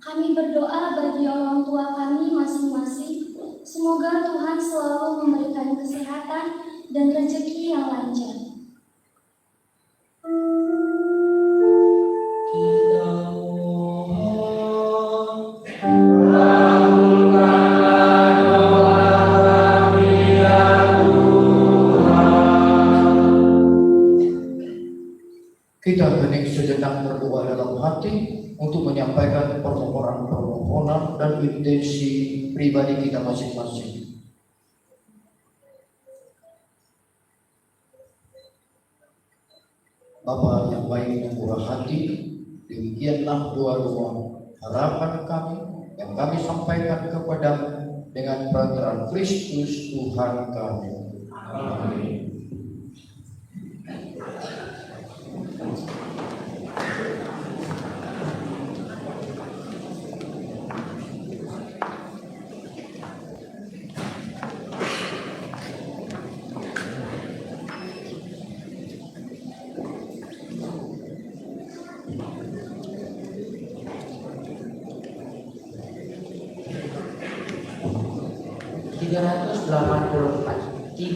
kami berdoa bagi orang tua kami masing-masing. Semoga Tuhan selalu memberikan kesehatan dan rezeki yang lancar. Kita hening sejenak berdoa dalam hati untuk menyampaikan permohonan-permohonan dan intensi pribadi kita masing-masing. Bapa yang baik dan murah hati, demikianlah doa-doa harapan kami yang kami sampaikan kepadamu dengan perantaraan Kristus Tuhan kami. Amin.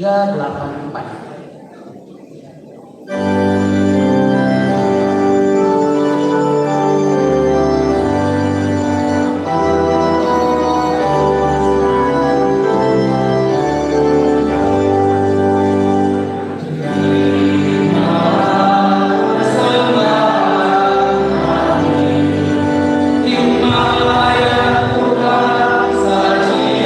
tiga delapan empat. Sajian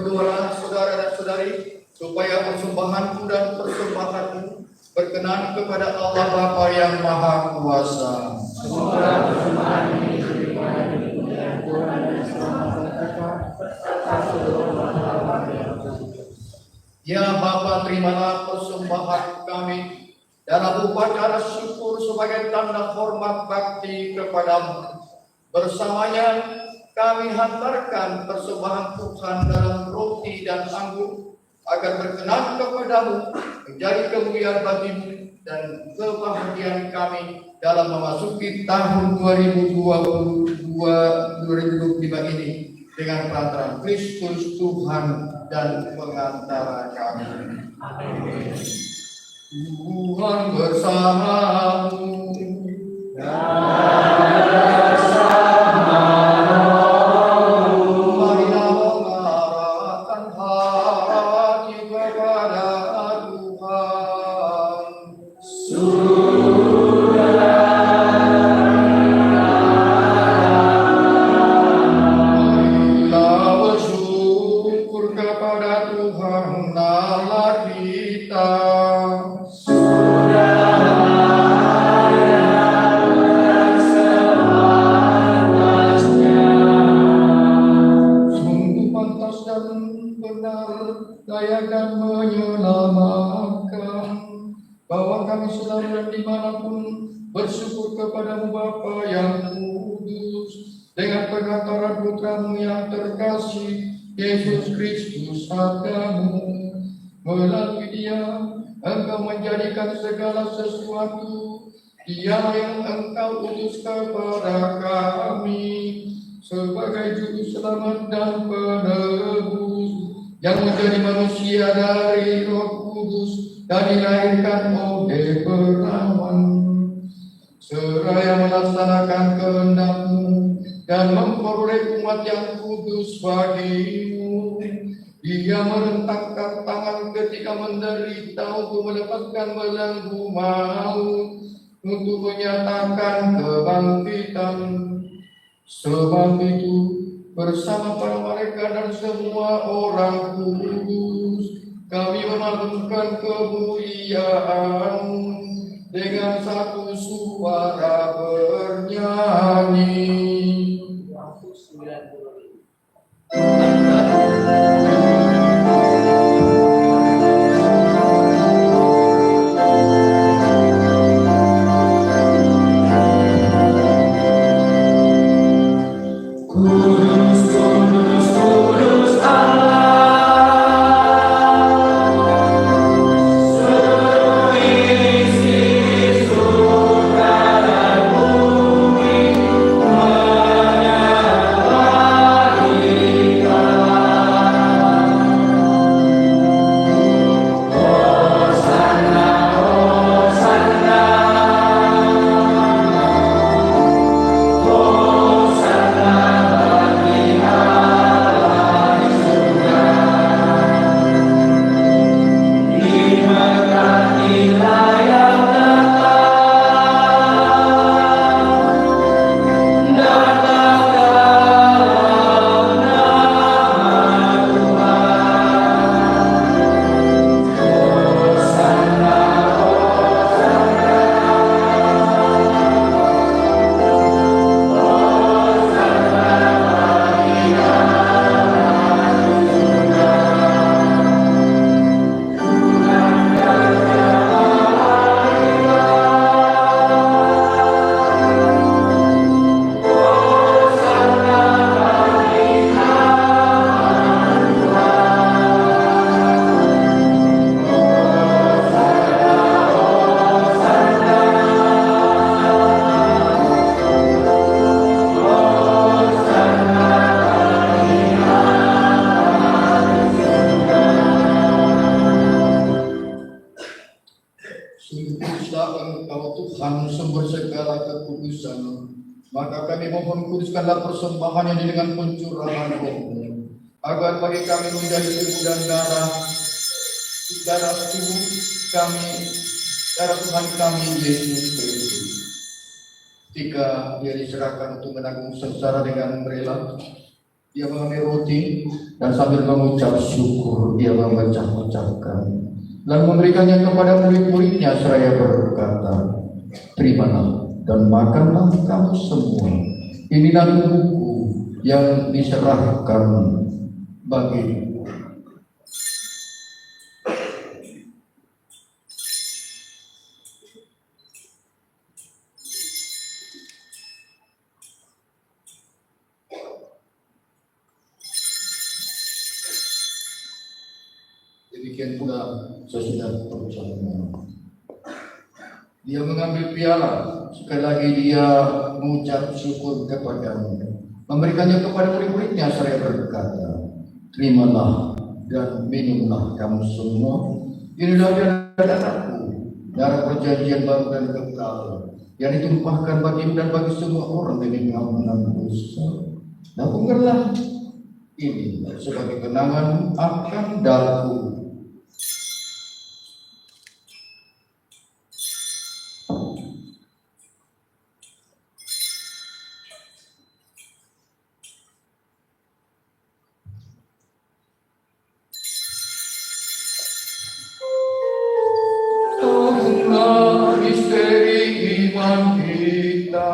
berdoalah saudara dan saudari, supaya persembahanku dan persembahanmu berkenan kepada Allah Bapa yang Maha Kuasa. Semoga persembahan ini diterima dari kemuliaan Tuhan dan selamat berkata serta seluruh makhluk yang bersyukur. Ya Bapa, terimalah persembahan kami dalam upacara syukur sebagai tanda hormat bakti kepadamu. Bersamanya kami hantarkan persembahan Tuhan dalam roti dan anggur, agar berkenan kepadamu, menjadi kemuliaan bagimu dan kebahagiaan kami dalam memasuki tahun 2025 ini dengan perantaraan Kristus Tuhan dan pengantara kami. Tuhan bersamamu. Marilah mengarahkan hati kepada Tuhan. Marilah bersyukur kepada Tuhan Allah kita. Sungguh pantas dan benar, layak dan menyelamatkan, bahwa kami selalu dan dimanapun bersyukur kepadamu Bapa yang kudus, dengan pengantaran Putramu yang terkasih, Yesus Kristus Satamu. Melalui Dia, Engkau menjadikan segala sesuatu. Dia yang Engkau utus kepada kami sebagai juru selamat dan penebus, yang menjadi manusia dari Roh Kudus dan dilahirkan oleh perawan, seraya melaksanakan kehendak-Mu dan memperoleh umat yang kudus bagimu. Dia merentangkan tangan ketika menderita untuk melepaskan belenggu maut, untuk menyatakan kebangkitan. Sebab itu, bersama para malaikat dan semua orang kudus, kami menaklukkan kemuliaan dengan satu suara bernyanyi. Tuhan sumber segala kekudusan, maka kami mohon kuduskanlah persembahan yang dengan pencurahan Roh-Mu, agar bagi kami menjadi tubuh dan darah tubuh kami, darah Tuhan kami Yesus Kristus. Ketika Dia diserahkan untuk menanggung sengsara dengan rela, Dia mengambil roti dan sambil mengucap syukur dia memecah-mecahkan dan memberikannya kepada murid-muridnya seraya berkata, "Terimalah dan makanlah kamu semua. Inilah tubuhku yang diserahkan bagimu." Demikian pula sesudah perjamuan. Dia mengambil piala, sekali lagi dia mengucap syukur kepadanya, memberikannya kepada murid-muridnya seraya berkata, "Terimalah dan minumlah kamu semua. Inilah darahku, darah perjanjian baru dan kekal, yang ditumpahkan bagimu dan bagi semua orang demi pengampunan dosa. Lakukanlah ini sebagai kenangan akan darahku." Itulah misteri iman kita.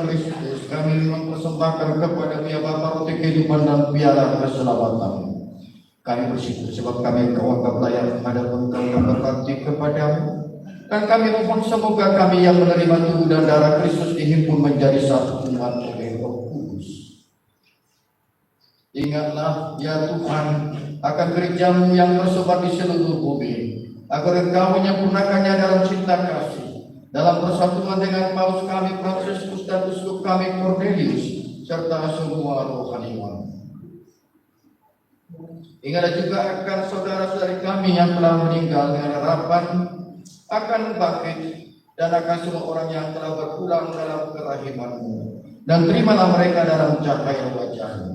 Kristus, kami mempersembahkan kepada Dia Bapa roti kehidupan dan piala keselamatan. Kami bersyukur sebab kami kau anggap layak menghadap Engkau dan berbakti kepadamu. Dan kami mohon semoga kami yang menerima tubuh dan darah Kristus dihimpun menjadi satu umat oleh Roh Kudus. Ingatlah ya Tuhan akan gerejamu yang tersebar di seluruh bumi, agar Engkau menyempurnakannya dalam cinta kasih, dalam persatuan dengan Paus kami Fransiskus dan uskup kami Cornelius serta semua rohaniwan. Ingatlah juga akan saudara-saudari kami yang telah meninggal dengan harapan akan bangkit, dan akan semua orang yang telah berpulang dalam kerahiman-Mu, dan terimalah mereka dalam cahaya wajah-Mu.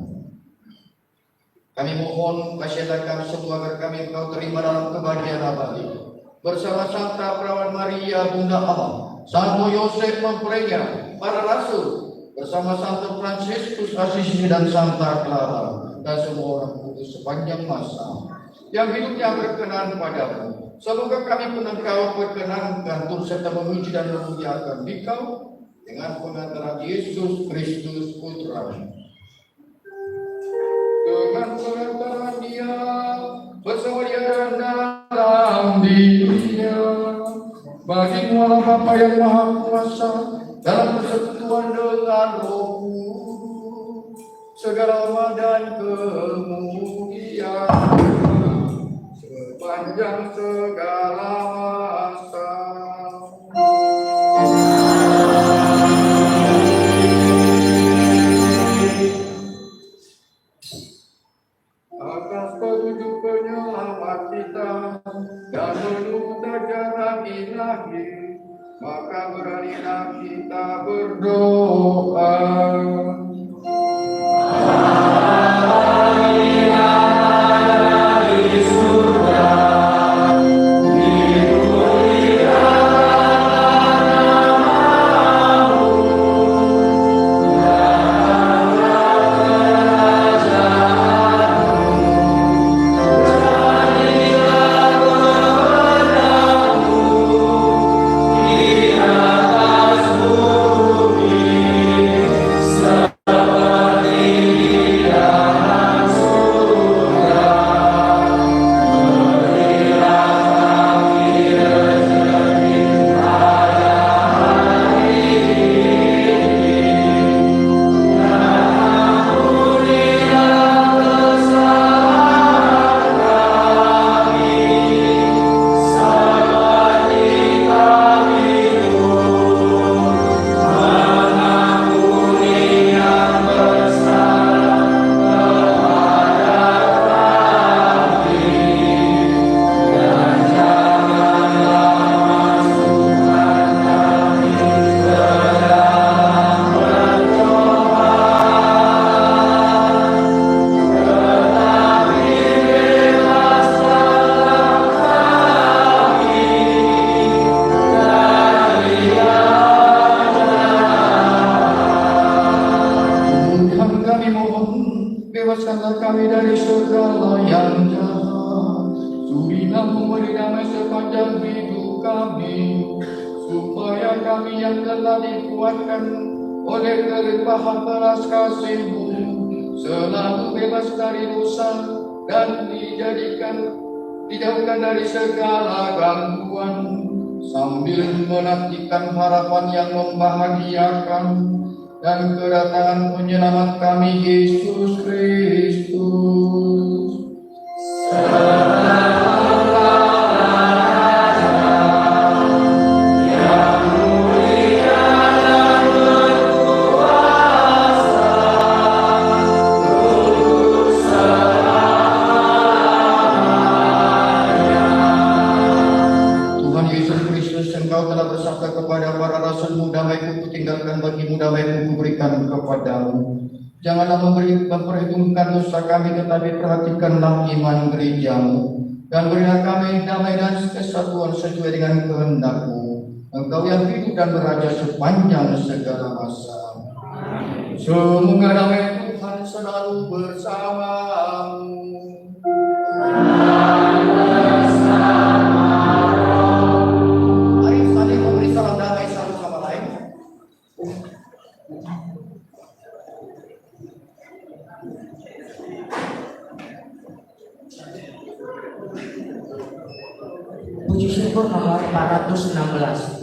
Kami mohon kasihankan semua agar kami Engkau terima dalam kebahagiaan abadi bersama Santa Perawan Maria Bunda Allah, Santo Yosef mempelainya, para rasul, bersama Santo Fransiskus Asisi dan Santa Clara, dan semua orang kudus sepanjang masa yang hidupnya berkenan padamu. Semoga kami pun Engkau perkenankan turut serta memuji dan memuliakan Engkau dengan pengantaran Yesus Kristus Putra. Dengan pengantaran Dia, bersama Dia dan dalam dirinya, bagi Allah Bapa yang Maha Kuasa, dalam persekutuan dengan Roh Kudus, segala hormat dan kemuliaan sepanjang segala masa. Atas petunjuk penyelamat kita dan menunggu ajaran ilahi, maka beranilah kita berdoa. kami, supaya kami yang telah dikuatkan oleh kelimpahan belas kasih-Mu selalu bebas dari dosa dan dijauhkan dari segala gangguan, sambil menantikan harapan yang membahagiakan dan kedatangan penyelamat kami Yesus Kristus. Kepada para rasul-Mu, damai-Ku kutinggalkan bagimu, damai-Ku kuberikan kepadamu. Janganlah memperhitungkan dosa kami, tetapi perhatikanlah iman gereja-Mu, dan berilah kami damai dan kesatuan sesuai dengan kehendak-Mu. Engkau yang hidup dan beraja sepanjang segala masa. Semoga damai Tuhan selalu bersamamu. Puji syukur nomor 416.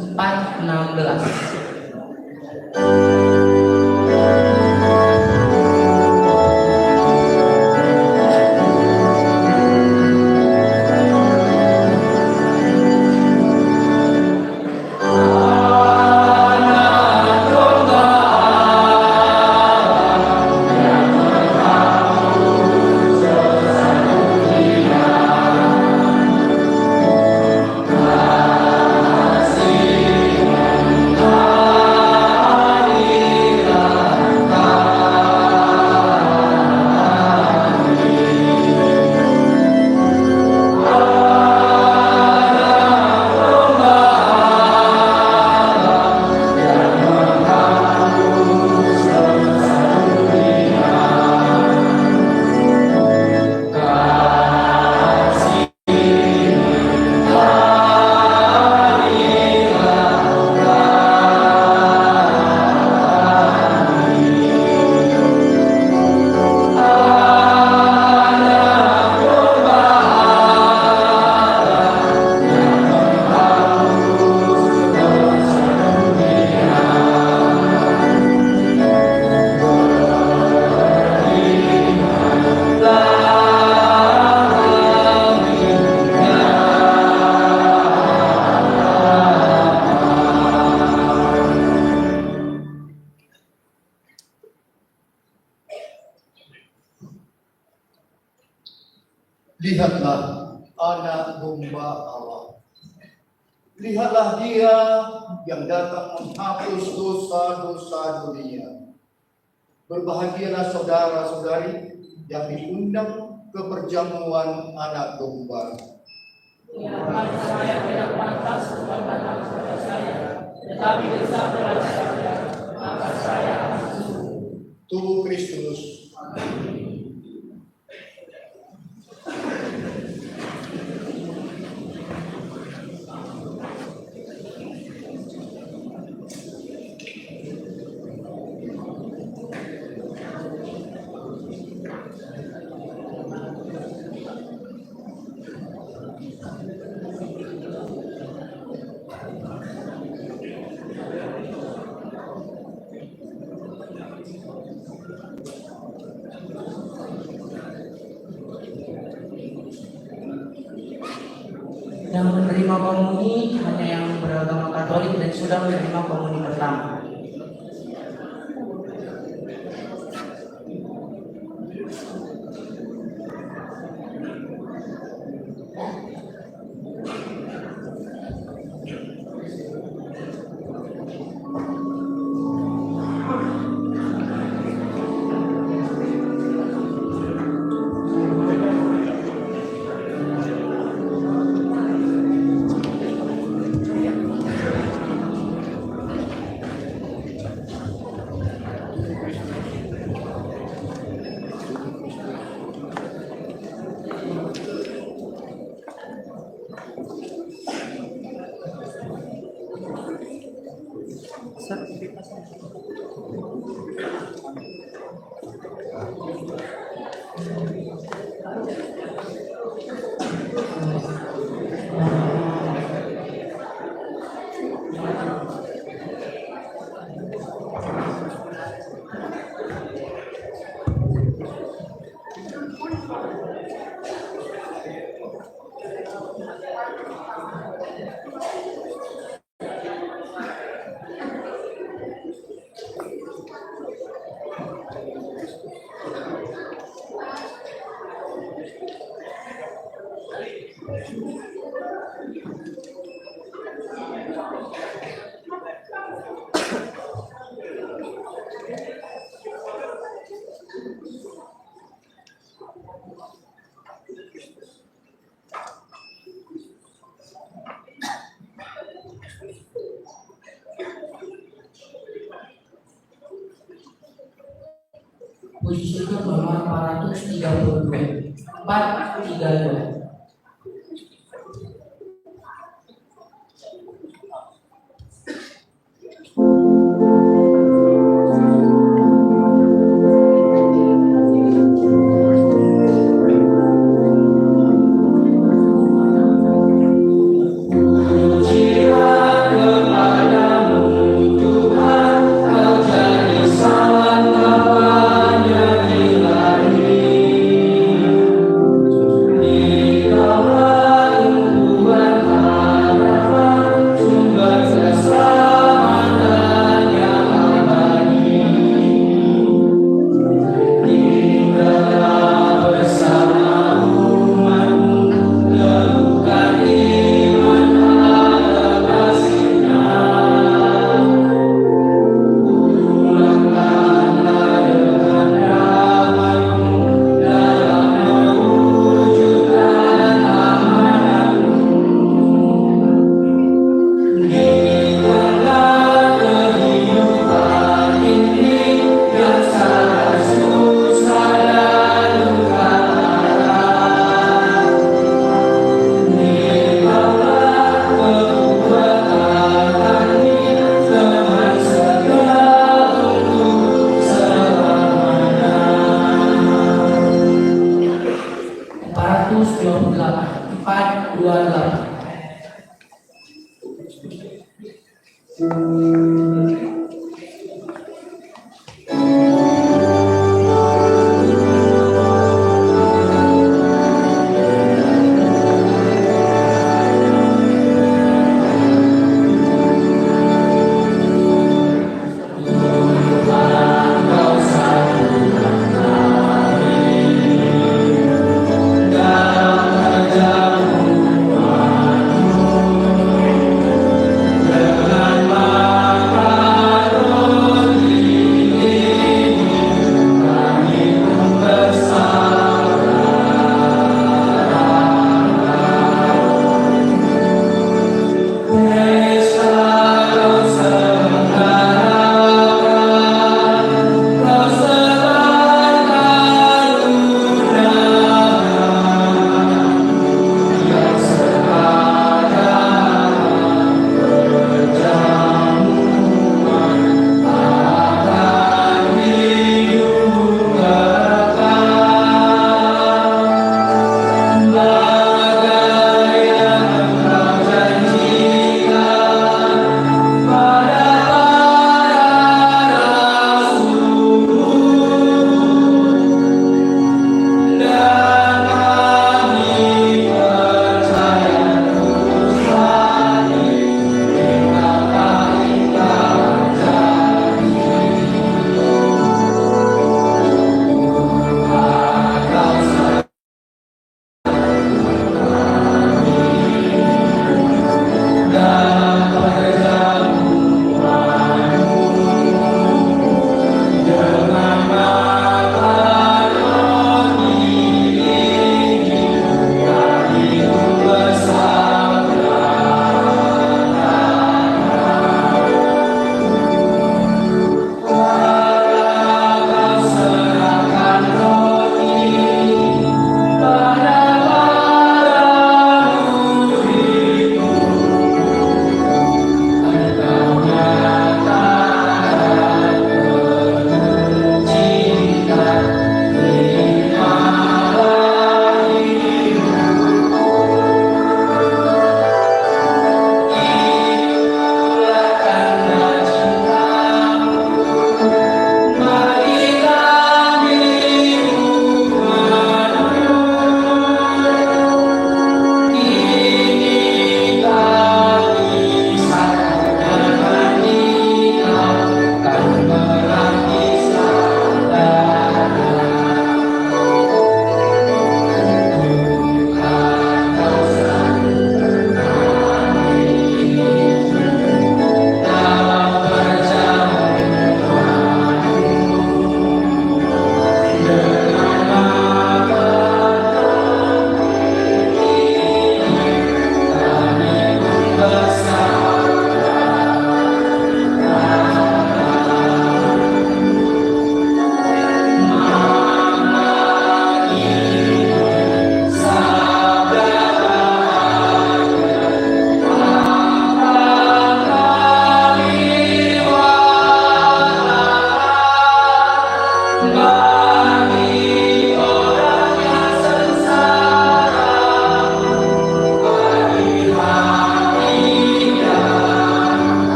Lihatlah anak domba Allah. Lihatlah Dia yang datang menghapus dosa-dosa dunia. Berbahagialah saudara-saudari yang diundang ke perjamuan anak domba. Saya tidak pantas untuk datang kepada saya, tetapi bersabdalah saja, maka saya akan sembuh. Tubuh Kristus. Yang menerima komuni hanya yang beragama Katolik dan sudah menerima komuni pertama. Puji syukur nomor 432. 432.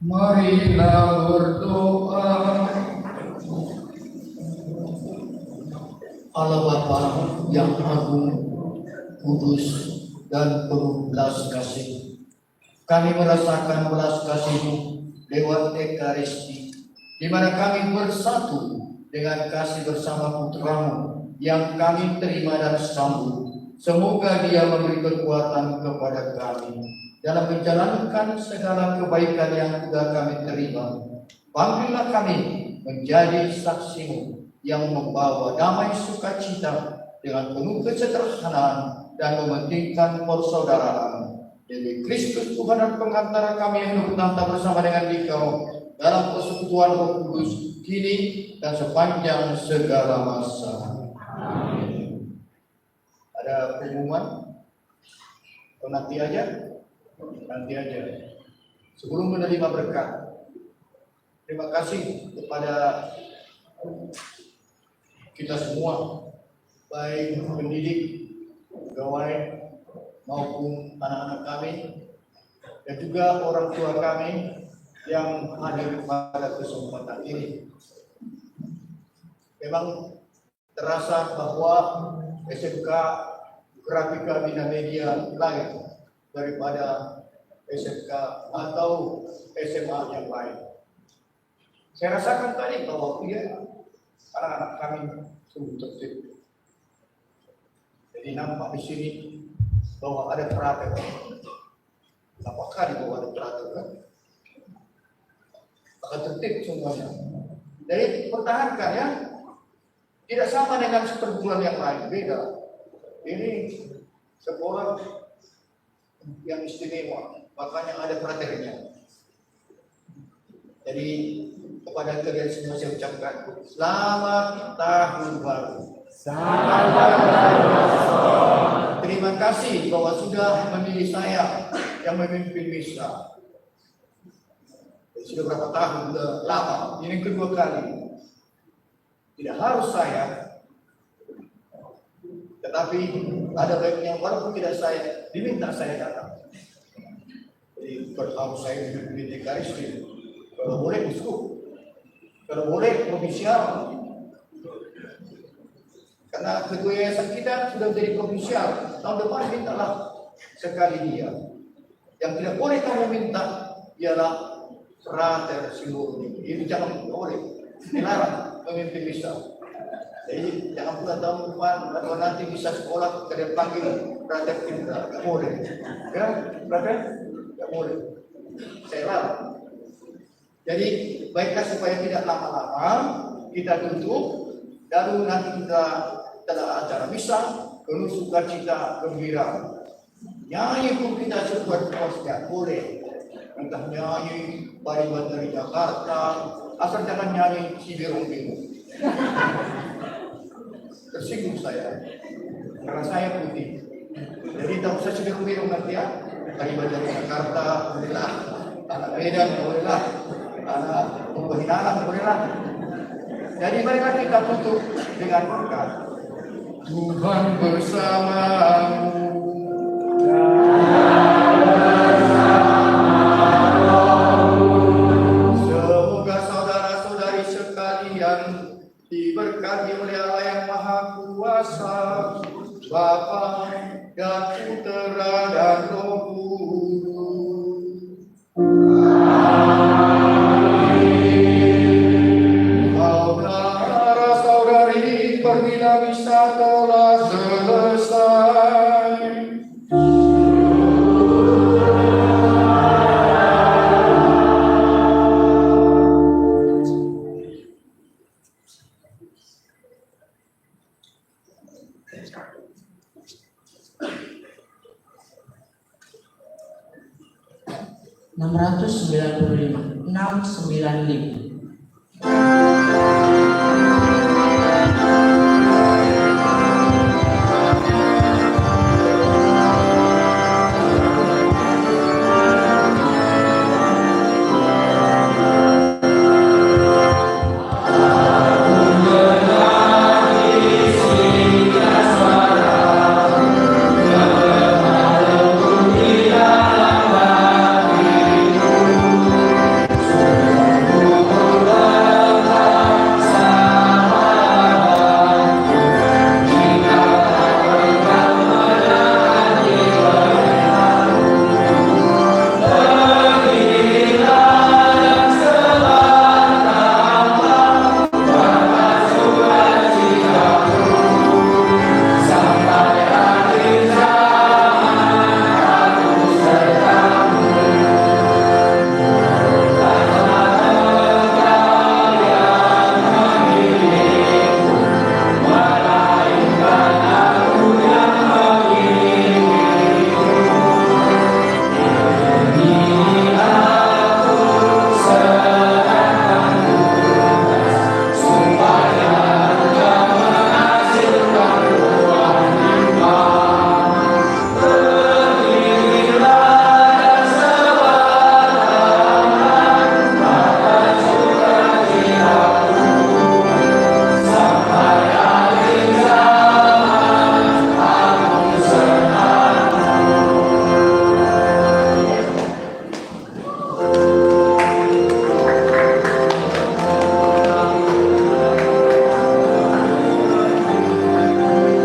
Marilah berdoa. Allah Bapa yang agung, kudus, dan penuh belas kasih, kami merasakan belas kasih-Mu lewat Ekaristi, di mana kami bersatu dengan kasih bersama Putra-Mu yang kami terima dan sambut. Semoga Dia memberi kekuatan kepada kami dalam menjalankan segala kebaikan yang sudah kami terima. Panggillah kami menjadi saksi-Mu yang membawa damai sukacita dengan penuh kesederhanaan dan mementingkan persaudaraan. Demi Kristus Tuhan dan pengantara kami yang hidup bertahta bersama dengan Dikau dalam persekutuan Roh Kudus, kini dan sepanjang segala masa. Ada pengumuman? Atau nanti aja? Nanti aja. Sebelum menerima berkat, terima kasih kepada kita semua, baik pendidik, pegawai, maupun anak-anak kami, dan juga orang tua kami yang hadir pada kesempatan ini. Memang terasa bahwa SMK Grafika Bina Media lain daripada SMK atau SMA yang lain. Saya rasakan tadi bahwa anak-anak kami sungguh tertib. Jadi nampak di sini bahwa ada teratur. Apakah di bawah ada teratur kan? Akan tertib semuanya. Jadi pertahankan ya. Tidak sama dengan perguruan yang lain, beda. Ini sekolah yang istimewa, makanya ada praternya. Jadi kepada kalian semua saya ucapkan selamat tahun baru. Terima kasih bahwa sudah memilih saya yang memimpin misa. Sudah berapa tahun? Sudah lama. Ini kedua kali. Tidak harus saya, tetapi ada baiknya walaupun tidak saya diminta saya datang. Jadi kalau saya memimpin Ekaristi, kalau boleh uskup, kalau boleh provinsial. Karena ketua yayasan kita sudah menjadi provinsial, tahun depan mintalah sekali dia. Yang tidak boleh kamu minta ialah frater seluruhnya. Ini jangan boleh, dilarang memimpin misa. Jadi jangan pula tahun depan atau nanti bisa sekolah kada panggil frater kita, tidak boleh. Ya, frater tidak boleh. Saya larang. Jadi baiklah supaya tidak lama-lama kita tutup, lalu nanti kita telah acara misa penuh sukacita gembira. Nyanyi pun kita sebut tidak boleh. Entah nyanyi Bariban dari Jakarta, asal jangan nyanyi Cibirong-Birong. Tersinggung saya, karena saya putih. Jadi tak usah Cibirong-Birong nanti ya. Bariban dari Jakarta, bolehlah. Anak Medan, bolehlah. Anak Pembinalan, bolehlah. Jadi marilah kita tutup dengan berkat. Tuhan bersamamu. Semoga saudara-saudari sekalian diberkati oleh Allah yang Maha Kuasa, Bapa dan Putera dan Roh Kudus. Saudara-saudari, pergilah misa telah selesai. Nomor 695.